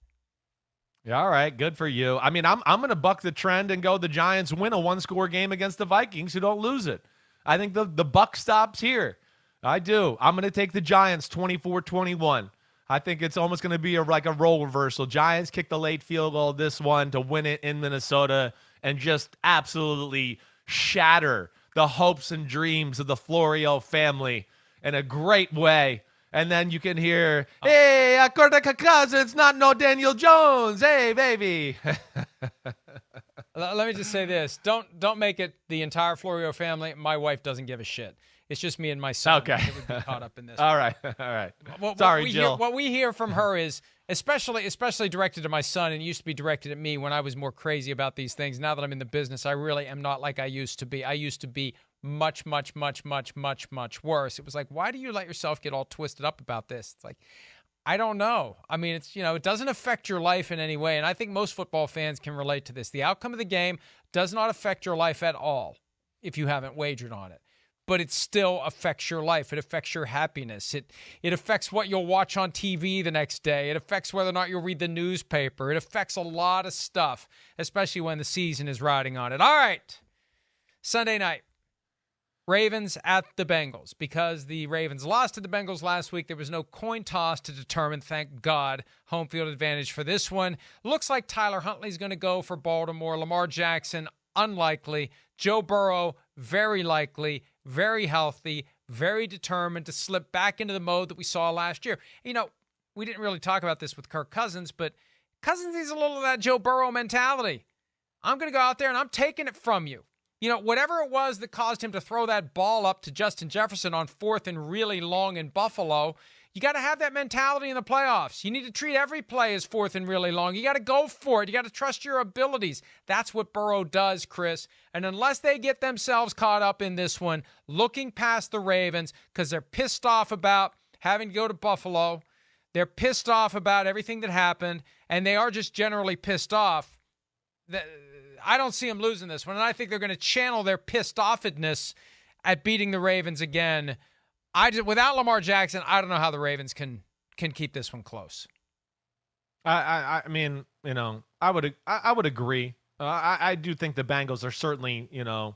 Yeah, all right, good for you. I mean, I'm going to buck the trend and go the Giants win a one-score game against the Vikings who don't lose it. I think the buck stops here. I do. I'm going to take the Giants 24-21. I think it's almost going to be like a role reversal. Giants kick the late field goal this one to win it in Minnesota and just absolutely shatter the hopes and dreams of the Florio family in a great way. And then you can hear, hey, Kirk-a Cousins, not no Daniel Jones. Hey, baby. Let me just say this. Don't make it the entire Florio family. My wife doesn't give a shit. It's just me and my son. Okay. That would be caught up in this. All right. Sorry, Jill. What we hear from her is, especially directed to my son, and it used to be directed at me when I was more crazy about these things. Now that I'm in the business, I really am not like I used to be. I used to be much, much, much, much, much, much worse. It was like, why do you let yourself get all twisted up about this? It's like, I don't know. I mean, it's, it doesn't affect your life in any way. And I think most football fans can relate to this. The outcome of the game does not affect your life at all if you haven't wagered on it. But it still affects your life. It affects your happiness. It affects what you'll watch on TV the next day. It affects whether or not you'll read the newspaper. It affects a lot of stuff, especially when the season is riding on it. All right, Sunday night. Ravens at the Bengals. Because the Ravens lost to the Bengals last week, there was no coin toss to determine, thank God, home field advantage for this one. Looks like Tyler Huntley's going to go for Baltimore. Lamar Jackson, unlikely. Joe Burrow, very likely, very healthy, very determined to slip back into the mode that we saw last year. You know, we didn't really talk about this with Kirk Cousins, but Cousins needs a little of that Joe Burrow mentality. I'm going to go out there and I'm taking it from you. You know, whatever it was that caused him to throw that ball up to Justin Jefferson on 4th and really long in Buffalo, you got to have that mentality in the playoffs. You need to treat every play as 4th and really long. You got to go for it. You got to trust your abilities. That's what Burrow does, Chris. And unless they get themselves caught up in this one, looking past the Ravens because they're pissed off about having to go to Buffalo, they're pissed off about everything that happened, and they are just generally pissed off, I don't see them losing this one, and I think they're going to channel their pissed-offedness at beating the Ravens again. Without Lamar Jackson, I don't know how the Ravens can keep this one close. I mean, you know, I would agree. I do think the Bengals are certainly, you know,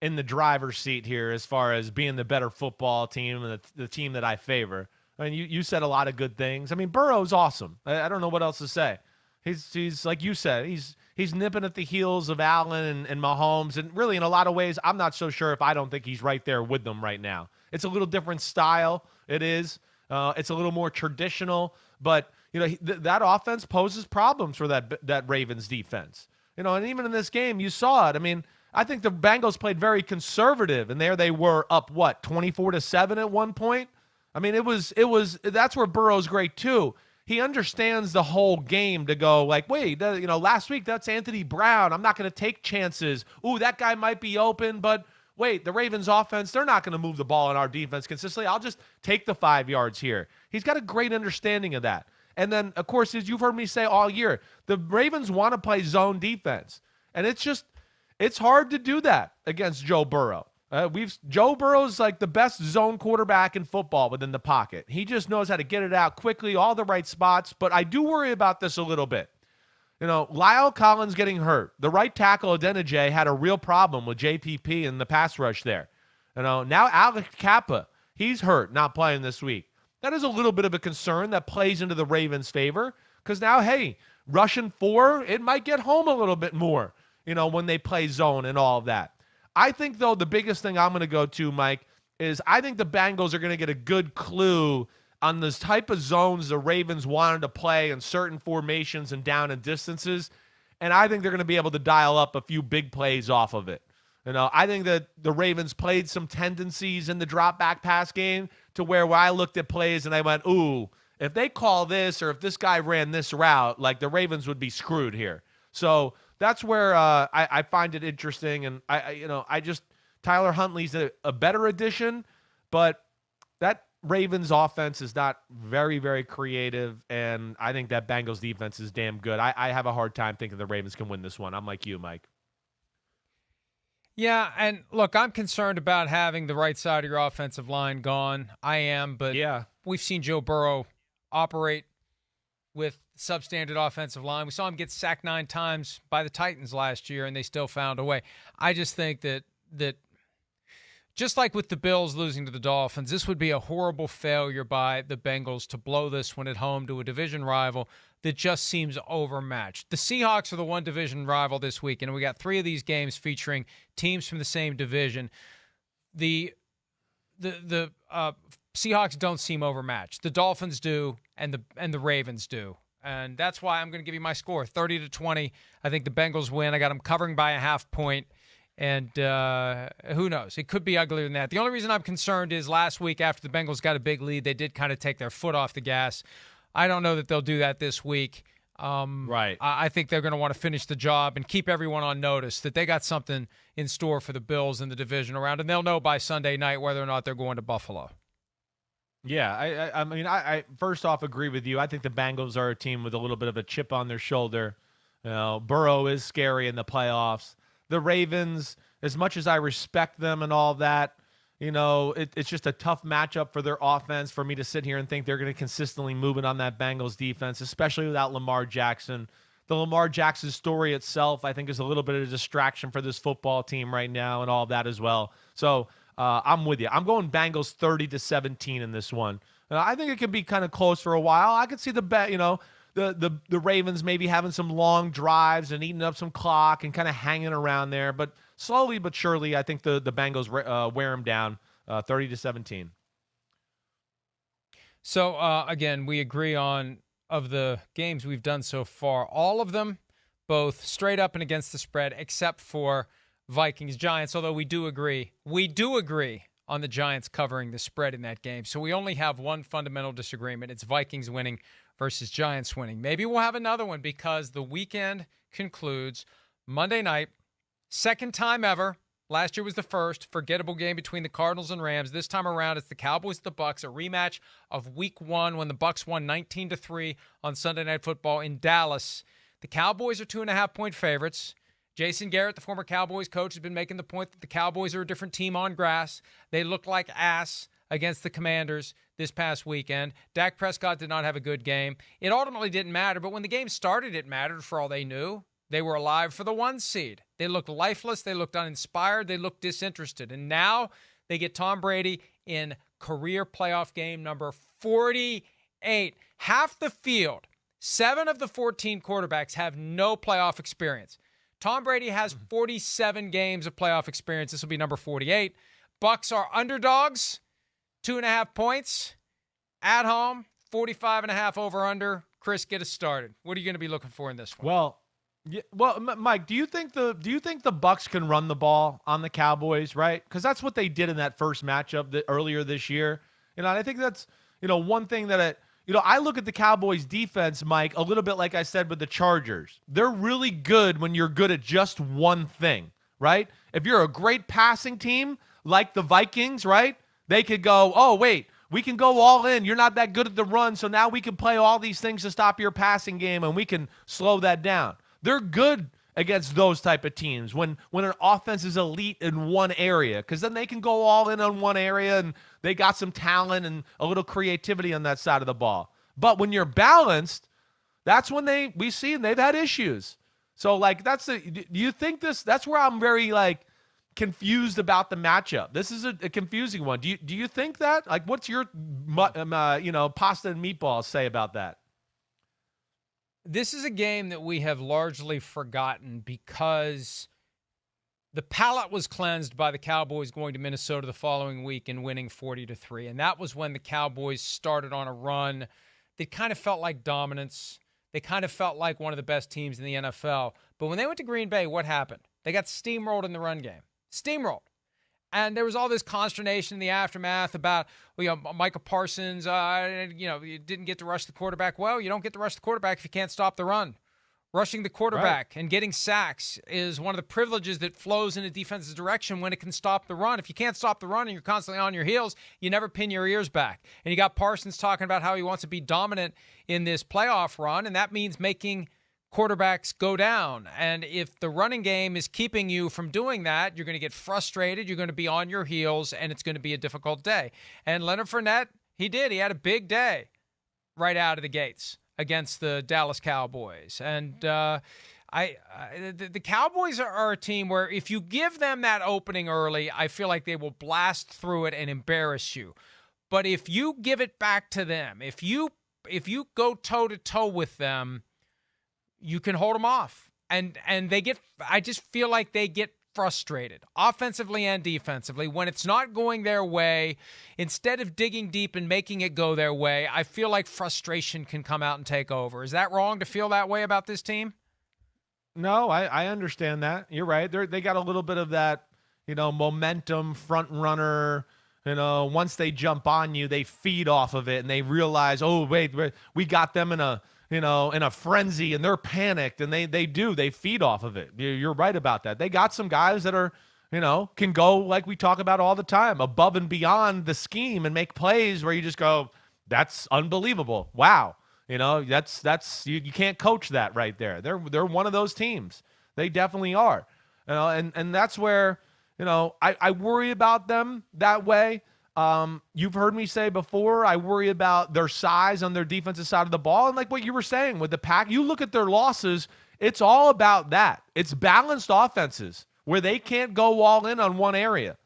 in the driver's seat here as far as being the better football team and the team that I favor. I mean, you said a lot of good things. I mean, Burrow's awesome. I don't know what else to say. He's like you said, he's nipping at the heels of Allen and Mahomes, and really in a lot of ways, I'm not so sure if I don't think he's right there with them right now. It's a little different style. It is. It's a little more traditional, but you know that offense poses problems for that Ravens defense. You know, and even in this game, you saw it. I mean, I think the Bengals played very conservative, and there they were up 24-7 at one point. I mean, it was. That's where Burrow's great too. He understands the whole game to go like, wait, you know, last week that's Anthony Brown. I'm not going to take chances. Ooh, that guy might be open, but wait, the Ravens offense, they're not going to move the ball in our defense consistently. I'll just take the 5 yards here. He's got a great understanding of that. And then, of course, as you've heard me say all year, the Ravens want to play zone defense. And it's hard to do that against Joe Burrow. Joe Burrow's like the best zone quarterback in football within the pocket. He just knows how to get it out quickly, all the right spots. But I do worry about this a little bit. You know, Lyle Collins getting hurt. The right tackle, Adeniji, had a real problem with JPP in the pass rush there. You know, now Alex Kappa, he's hurt, not playing this week. That is a little bit of a concern that plays into the Ravens' favor because now, hey, rushing 4, it might get home a little bit more, you know, when they play zone and all of that. I think, though, the biggest thing I'm going to go to, Mike, is I think the Bengals are going to get a good clue on this type of zones the Ravens wanted to play in certain formations and down and distances, and I think they're going to be able to dial up a few big plays off of it. You know, I think that the Ravens played some tendencies in the drop-back pass game to where I looked at plays and I went, ooh, if they call this or if this guy ran this route, like the Ravens would be screwed here. So that's where I find it interesting, and Tyler Huntley's a better addition, but that Ravens offense is not very, very creative, and I think that Bengals defense is damn good. I have a hard time thinking the Ravens can win this one. I'm like you, Mike. Yeah, and look, I'm concerned about having the right side of your offensive line gone. I am, but yeah, we've seen Joe Burrow operate with substandard offensive line. We saw him get sacked 9 times by the Titans last year, and they still found a way. I just think that just like with the Bills losing to the Dolphins, this would be a horrible failure by the Bengals to blow this one at home to a division rival that just seems overmatched. The Seahawks are the one division rival this week, and we got 3 of these games featuring teams from the same division. The Seahawks don't seem overmatched. The Dolphins do, and the Ravens do. And that's why I'm going to give you my score, 30-20. I think the Bengals win. I got them covering by a half point. And who knows? It could be uglier than that. The only reason I'm concerned is last week after the Bengals got a big lead, they did kind of take their foot off the gas. I don't know that they'll do that this week. Right. I think they're going to want to finish the job and keep everyone on notice that they got something in store for the Bills in the division around, and they'll know by Sunday night whether or not they're going to Buffalo. Yeah, I mean, I first off agree with you. I think the Bengals are a team with a little bit of a chip on their shoulder. You know, Burrow is scary in the playoffs. The Ravens, as much as I respect them and all that, you know, it's just a tough matchup for their offense for me to sit here and think they're going to consistently move it on that Bengals defense, especially without Lamar Jackson. The Lamar Jackson story itself, I think, is a little bit of a distraction for this football team right now and all of that as well. So I'm with you. I'm going Bengals 30-17 in this one. I think it could be kind of close for a while. I could see the Ravens maybe having some long drives and eating up some clock and kind of hanging around there. But slowly but surely, I think the Bengals wear them down 30-17. So, again, we agree on, of the games we've done so far, all of them, both straight up and against the spread, except for Vikings-Giants, although we do agree on the Giants covering the spread in that game. So we only have one fundamental disagreement. It's Vikings winning versus Giants winning. Maybe we'll have another one because the weekend concludes Monday night, second time ever. Last year was the first forgettable game between the Cardinals and Rams. This time around, it's the Cowboys and the Bucs, a rematch of Week 1 when the Bucs won 19-3 on Sunday Night Football in Dallas. The Cowboys are 2.5-point favorites. Jason Garrett, the former Cowboys coach, has been making the point that the Cowboys are a different team on grass. They look like ass against the Commanders this past weekend. Dak Prescott did not have a good game. It ultimately didn't matter, but when the game started, it mattered for all they knew. They were alive for the 1 seed. They looked lifeless. They looked uninspired. They looked disinterested. And now they get Tom Brady in career playoff game number 48. Half the field, 7 of the 14 quarterbacks have no playoff experience. Tom Brady has 47 games of playoff experience. This will be number 48. Bucs are underdogs, 2.5 points at home, 45.5 over under. Chris, get us started. What are you going to be looking for in this one? Well, Mike, do you think the Bucs can run the ball on the Cowboys, right? Because that's what they did in that first matchup earlier this year. And I think that's one thing that I look at the Cowboys defense, Mike, a little bit like I said with the Chargers. They're really good when you're good at just one thing, right? If you're a great passing team like the Vikings, right? They could go, oh, wait, we can go all in. You're not that good at the run, so now we can play all these things to stop your passing game, and we can slow that down. They're good against those type of teams when an offense is elite in one area, because then they can go all in on one area and they got some talent and a little creativity on that side of the ball. But when you're balanced, that's when they've had issues. So do you think that's where I'm very confused about the matchup. This is a confusing one. Do you think that? What's your pasta and meatballs say about that? This is a game that we have largely forgotten because the palate was cleansed by the Cowboys going to Minnesota the following week and winning 40-3. And that was when the Cowboys started on a run that kind of felt like dominance. They kind of felt like one of the best teams in the NFL. But when they went to Green Bay, what happened? They got steamrolled in the run game. Steamrolled. And there was all this consternation in the aftermath about, Micah Parsons, you didn't get to rush the quarterback. Well, you don't get to rush the quarterback if you can't stop the run. Rushing the quarterback and getting sacks is one of the privileges that flows in a defense's direction when it can stop the run. If you can't stop the run and you're constantly on your heels, you never pin your ears back. And you got Parsons talking about how he wants to be dominant in this playoff run, and that means making quarterbacks go down. And if the running game is keeping you from doing that, you're going to get frustrated, you're going to be on your heels, and it's going to be a difficult day. And Leonard Fournette, he had a big day right out of the gates against the Dallas Cowboys. And the Cowboys are a team where if you give them that opening early, I feel like they will blast through it and embarrass you. But if you give it back to them, if you go toe-to-toe with them, you can hold them off. And I just feel like they get frustrated, offensively and defensively. When it's not going their way, instead of digging deep and making it go their way, I feel like frustration can come out and take over. Is that wrong to feel that way about this team? No, I understand that. You're right. They got a little bit of that, momentum, front runner. Once they jump on you, they feed off of it and they realize, oh, wait, we got them in a frenzy and they're panicked and they feed off of it. You're right about that. They got some guys that are, can go, like we talk about all the time, above and beyond the scheme and make plays where you just go, that's unbelievable. Wow. That's you can't coach that right there. They're one of those teams. They definitely are. And that's where, I worry about them that way. You've heard me say before, I worry about their size on their defensive side of the ball. And like what you were saying with the Pack, you look at their losses, it's all about that. It's balanced offenses where they can't go all in on one area.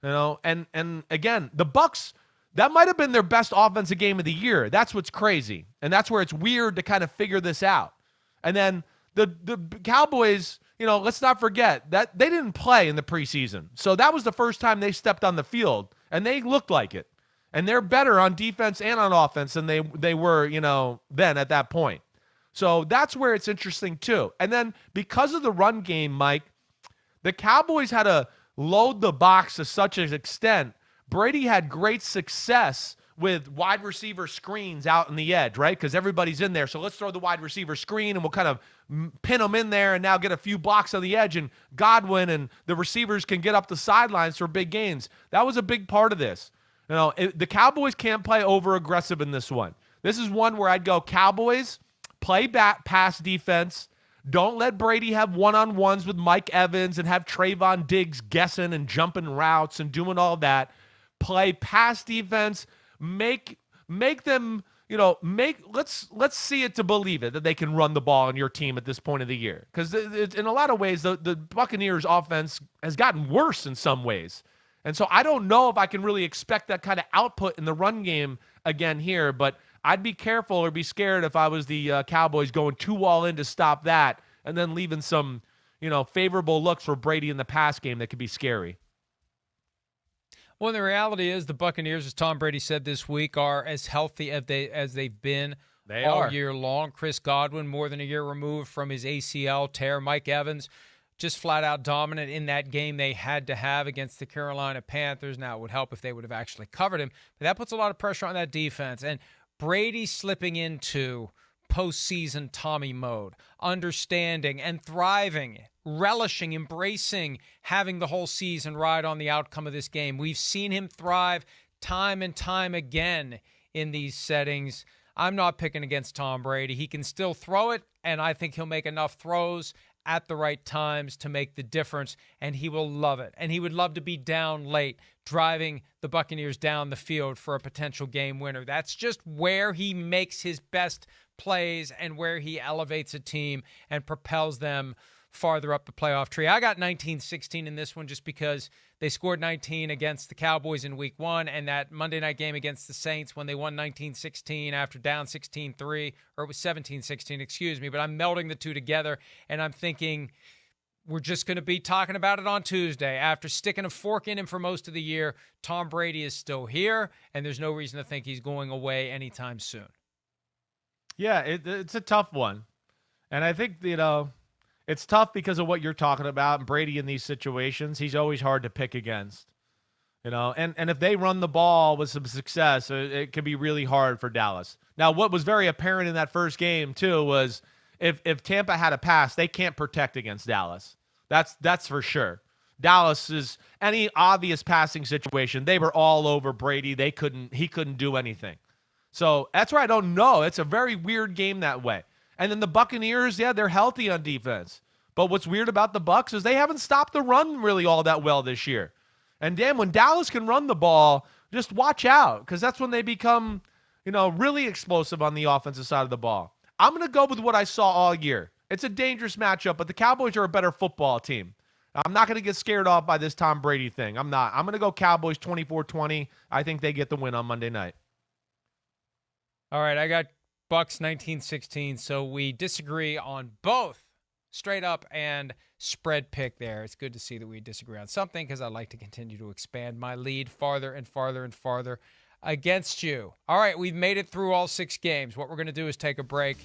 And again, the Bucs, that might have been their best offensive game of the year. That's what's crazy. And that's where it's weird to kind of figure this out. And then the Cowboys, let's not forget that they didn't play in the preseason. So that was the first time they stepped on the field, and they looked like it. And they're better on defense and on offense than they were, then at that point. So that's where it's interesting too. And then because of the run game, Mike, the Cowboys had to load the box to such an extent. Brady had great success with wide receiver screens out in the edge, right? Because everybody's in there. So let's throw the wide receiver screen and we'll kind of pin them in there and now get a few blocks on the edge, and Godwin and the receivers can get up the sidelines for big gains. That was a big part of this. The Cowboys can't play over-aggressive in this one. This is one where I'd go, Cowboys, play pass defense. Don't let Brady have one-on-ones with Mike Evans and have Trayvon Diggs guessing and jumping routes and doing all that. Play pass defense. Make them, let's see it to believe it, that they can run the ball on your team at this point of the year. Because in a lot of ways, the Buccaneers offense has gotten worse in some ways. And so I don't know if I can really expect that kind of output in the run game again here, but I'd be careful or be scared if I was the Cowboys going too all in to stop that and then leaving some, favorable looks for Brady in the pass game that could be scary. Well, the reality is the Buccaneers, as Tom Brady said this week, are as healthy as they've been all year long. Chris Godwin, more than a year removed from his ACL tear. Mike Evans, just flat out dominant in that game they had to have against the Carolina Panthers. Now, it would help if they would have actually covered him, but that puts a lot of pressure on that defense. And Brady slipping into postseason Tommy mode, understanding and thriving, relishing, embracing, having the whole season ride on the outcome of this game. We've seen him thrive time and time again in these settings. I'm not picking against Tom Brady. He can still throw it, and I think he'll make enough throws at the right times to make the difference, and he will love it. And he would love to be down late, driving the Buccaneers down the field for a potential game winner. That's just where he makes his best plays and where he elevates a team and propels them farther up the playoff tree. I got 19-16 in this one just because they scored 19 against the Cowboys in week 1, and that Monday night game against the Saints when they won 19-16 after down 16-3, or it was 17-16, excuse me, but I'm melding the two together, and I'm thinking we're just going to be talking about it on Tuesday. After sticking a fork in him for most of the year, Tom Brady is still here, and there's no reason to think he's going away anytime soon. Yeah, it's a tough one. And I think, it's tough because of what you're talking about. And Brady in these situations, he's always hard to pick against. And if they run the ball with some success, it can be really hard for Dallas. Now, what was very apparent in that first game, too, was if Tampa had a pass, they can't protect against Dallas. That's for sure. Dallas is any obvious passing situation, they were all over Brady. He couldn't do anything. So that's where I don't know. It's a very weird game that way. And then the Buccaneers, yeah, they're healthy on defense. But what's weird about the Bucs is they haven't stopped the run really all that well this year. And damn, when Dallas can run the ball, just watch out, because that's when they become, really explosive on the offensive side of the ball. I'm going to go with what I saw all year. It's a dangerous matchup, but the Cowboys are a better football team. I'm not going to get scared off by this Tom Brady thing. I'm not. I'm going to go Cowboys 24-20. I think they get the win on Monday night. All right, I got Bucs 19-16, so we disagree on both straight up and spread pick there. It's good to see that we disagree on something because I like to continue to expand my lead farther and farther and farther against you. All right, we've made it through all 6 games. What we're going to do is take a break,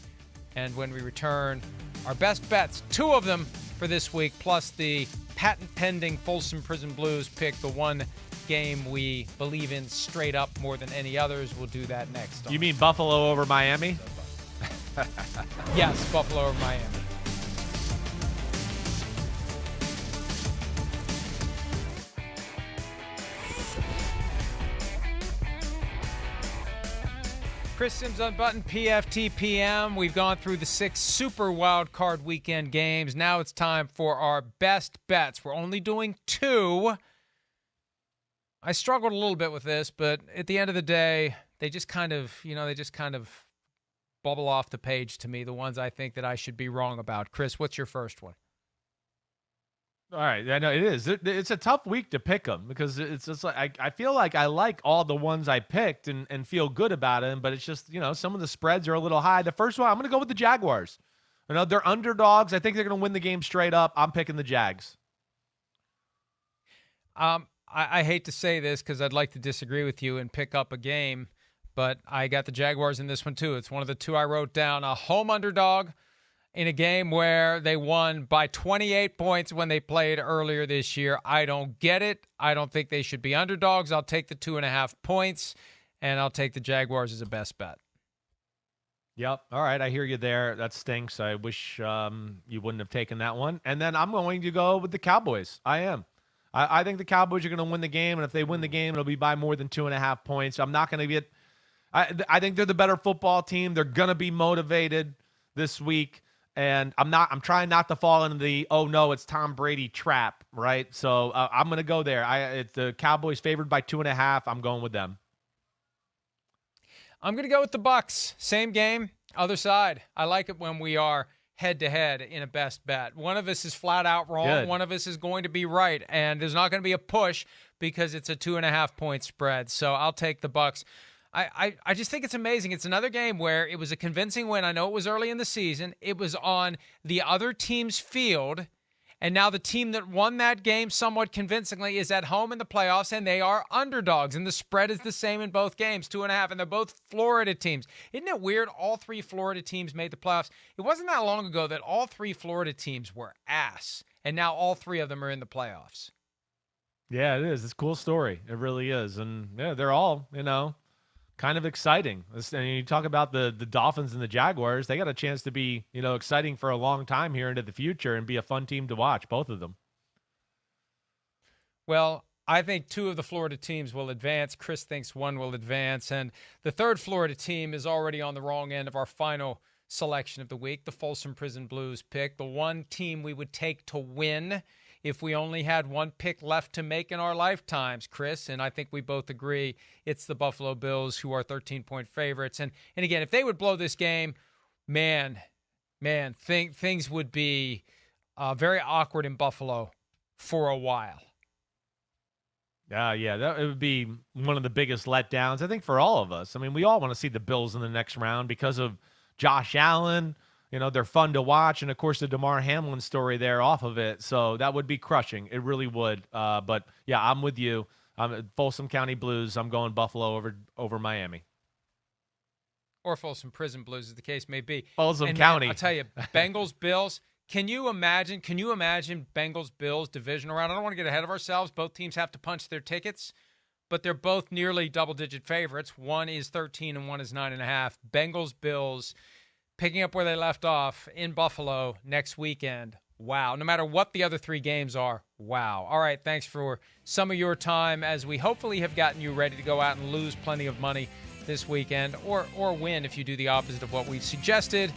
and when we return, our best bets, 2 of them for this week, plus the patent-pending Folsom Prison Blues pick, the one game we believe in straight up more than any others. We'll do that next. You mean Buffalo over Miami? Yes, Buffalo over Miami. Chris Simms Unbuttoned, PFT PM. We've gone through the 6 super wild card weekend games. Now it's time for our best bets. We're only doing 2. I struggled a little bit with this, but at the end of the day, they just kind of bubble off the page to me, the ones I think that I should be wrong about. Chris, what's your first one? All right, I know it is. It's a tough week to pick them because it's just like I feel like I like all the ones I picked and feel good about them, but it's just some of the spreads are a little high. The first one I'm going to go with the Jaguars. They're underdogs. I think they're going to win the game straight up. I'm picking the Jags. I hate to say this because I'd like to disagree with you and pick up a game, but I got the Jaguars in this one too. It's one of the two I wrote down. A home underdog in a game where they won by 28 points when they played earlier this year. I don't get it. I don't think they should be underdogs. I'll take the 2.5 points, and I'll take the Jaguars as a best bet. Yep. All right. I hear you there. That stinks. I wish you wouldn't have taken that one. And then I'm going to go with the Cowboys. I am. I think the Cowboys are going to win the game, and if they win the game, it'll be by more than 2.5 points. I'm not going to get – I think they're the better football team. They're going to be motivated this week. And I'm trying not to fall into the, oh no, it's Tom Brady trap, right? So I'm going to go there. It's the Cowboys favored by 2.5. I'm going with them. I'm going to go with the Bucs. Same game, other side. I like it when we are head-to-head in a best bet. One of us is flat out wrong. Good. One of us is going to be right. And there's not going to be a push because it's a 2.5 point spread. So I'll take the Bucs. I just think it's amazing. It's another game where it was a convincing win. I know it was early in the season. It was on the other team's field. And now the team that won that game somewhat convincingly is at home in the playoffs, and they are underdogs. And the spread is the same in both games, 2.5. And they're both Florida teams. Isn't it weird? All three Florida teams made the playoffs. It wasn't that long ago that all three Florida teams were ass. And now all three of them are in the playoffs. Yeah, it is. It's a cool story. It really is. And yeah, they're all, kind of exciting. And you talk about the Dolphins and the Jaguars, they got a chance to be, exciting for a long time here into the future and be a fun team to watch, both of them. Well, I think two of the Florida teams will advance. Chris thinks one will advance. And the third Florida team is already on the wrong end of our final selection of the week, the Folsom Prison Blues pick, the one team we would take to win if we only had one pick left to make in our lifetimes, Chris, and I think we both agree it's the Buffalo Bills who are 13-point favorites. And again, if they would blow this game, things would be very awkward in Buffalo for a while. It would be one of the biggest letdowns, I think, for all of us. I mean, we all want to see the Bills in the next round because of Josh Allen. They're fun to watch. And, of course, the DeMar Hamlin story there off of it. So that would be crushing. It really would. But, yeah, I'm with you. I'm at Folsom County Blues. I'm going Buffalo over Miami. Or Folsom Prison Blues, as the case may be. Folsom County. Man, I'll tell you, Bengals, Bills. Can you imagine Bengals, Bills divisional round? I don't want to get ahead of ourselves. Both teams have to punch their tickets. But they're both nearly double-digit favorites. One is 13 and one is 9.5. Bengals, Bills. Picking up where they left off in Buffalo next weekend. Wow. No matter what the other three games are, wow. All right, thanks for some of your time as we hopefully have gotten you ready to go out and lose plenty of money this weekend or win if you do the opposite of what we've suggested.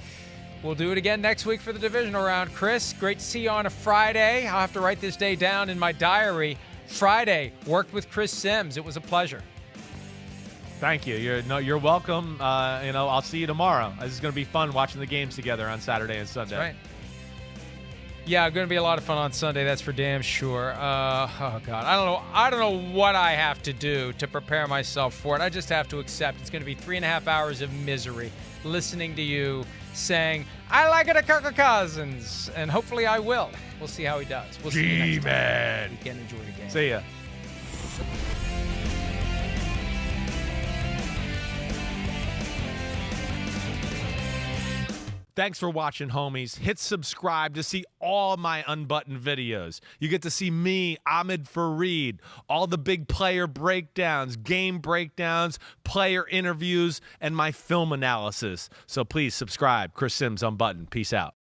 We'll do it again next week for the divisional round. Chris, great to see you on a Friday. I'll have to write this day down in my diary. Friday, worked with Chris Simms. It was a pleasure. Thank you. You're welcome. I'll see you tomorrow. This is going to be fun watching the games together on Saturday and Sunday. That's right. Yeah, going to be a lot of fun on Sunday. That's for damn sure. Oh God, I don't know what I have to do to prepare myself for it. I just have to accept it's going to be 3.5 hours of misery listening to you saying I like it at Kirk-a Cousins, and hopefully I will. We'll see how he does. We'll see you next time. You can enjoy the game. See ya. Thanks for watching, homies. Hit subscribe to see all my unbuttoned videos. You get to see me, Ahmed Fareed, all the big player breakdowns, game breakdowns, player interviews, and my film analysis. So please subscribe. Chris Simms Unbuttoned. Peace out.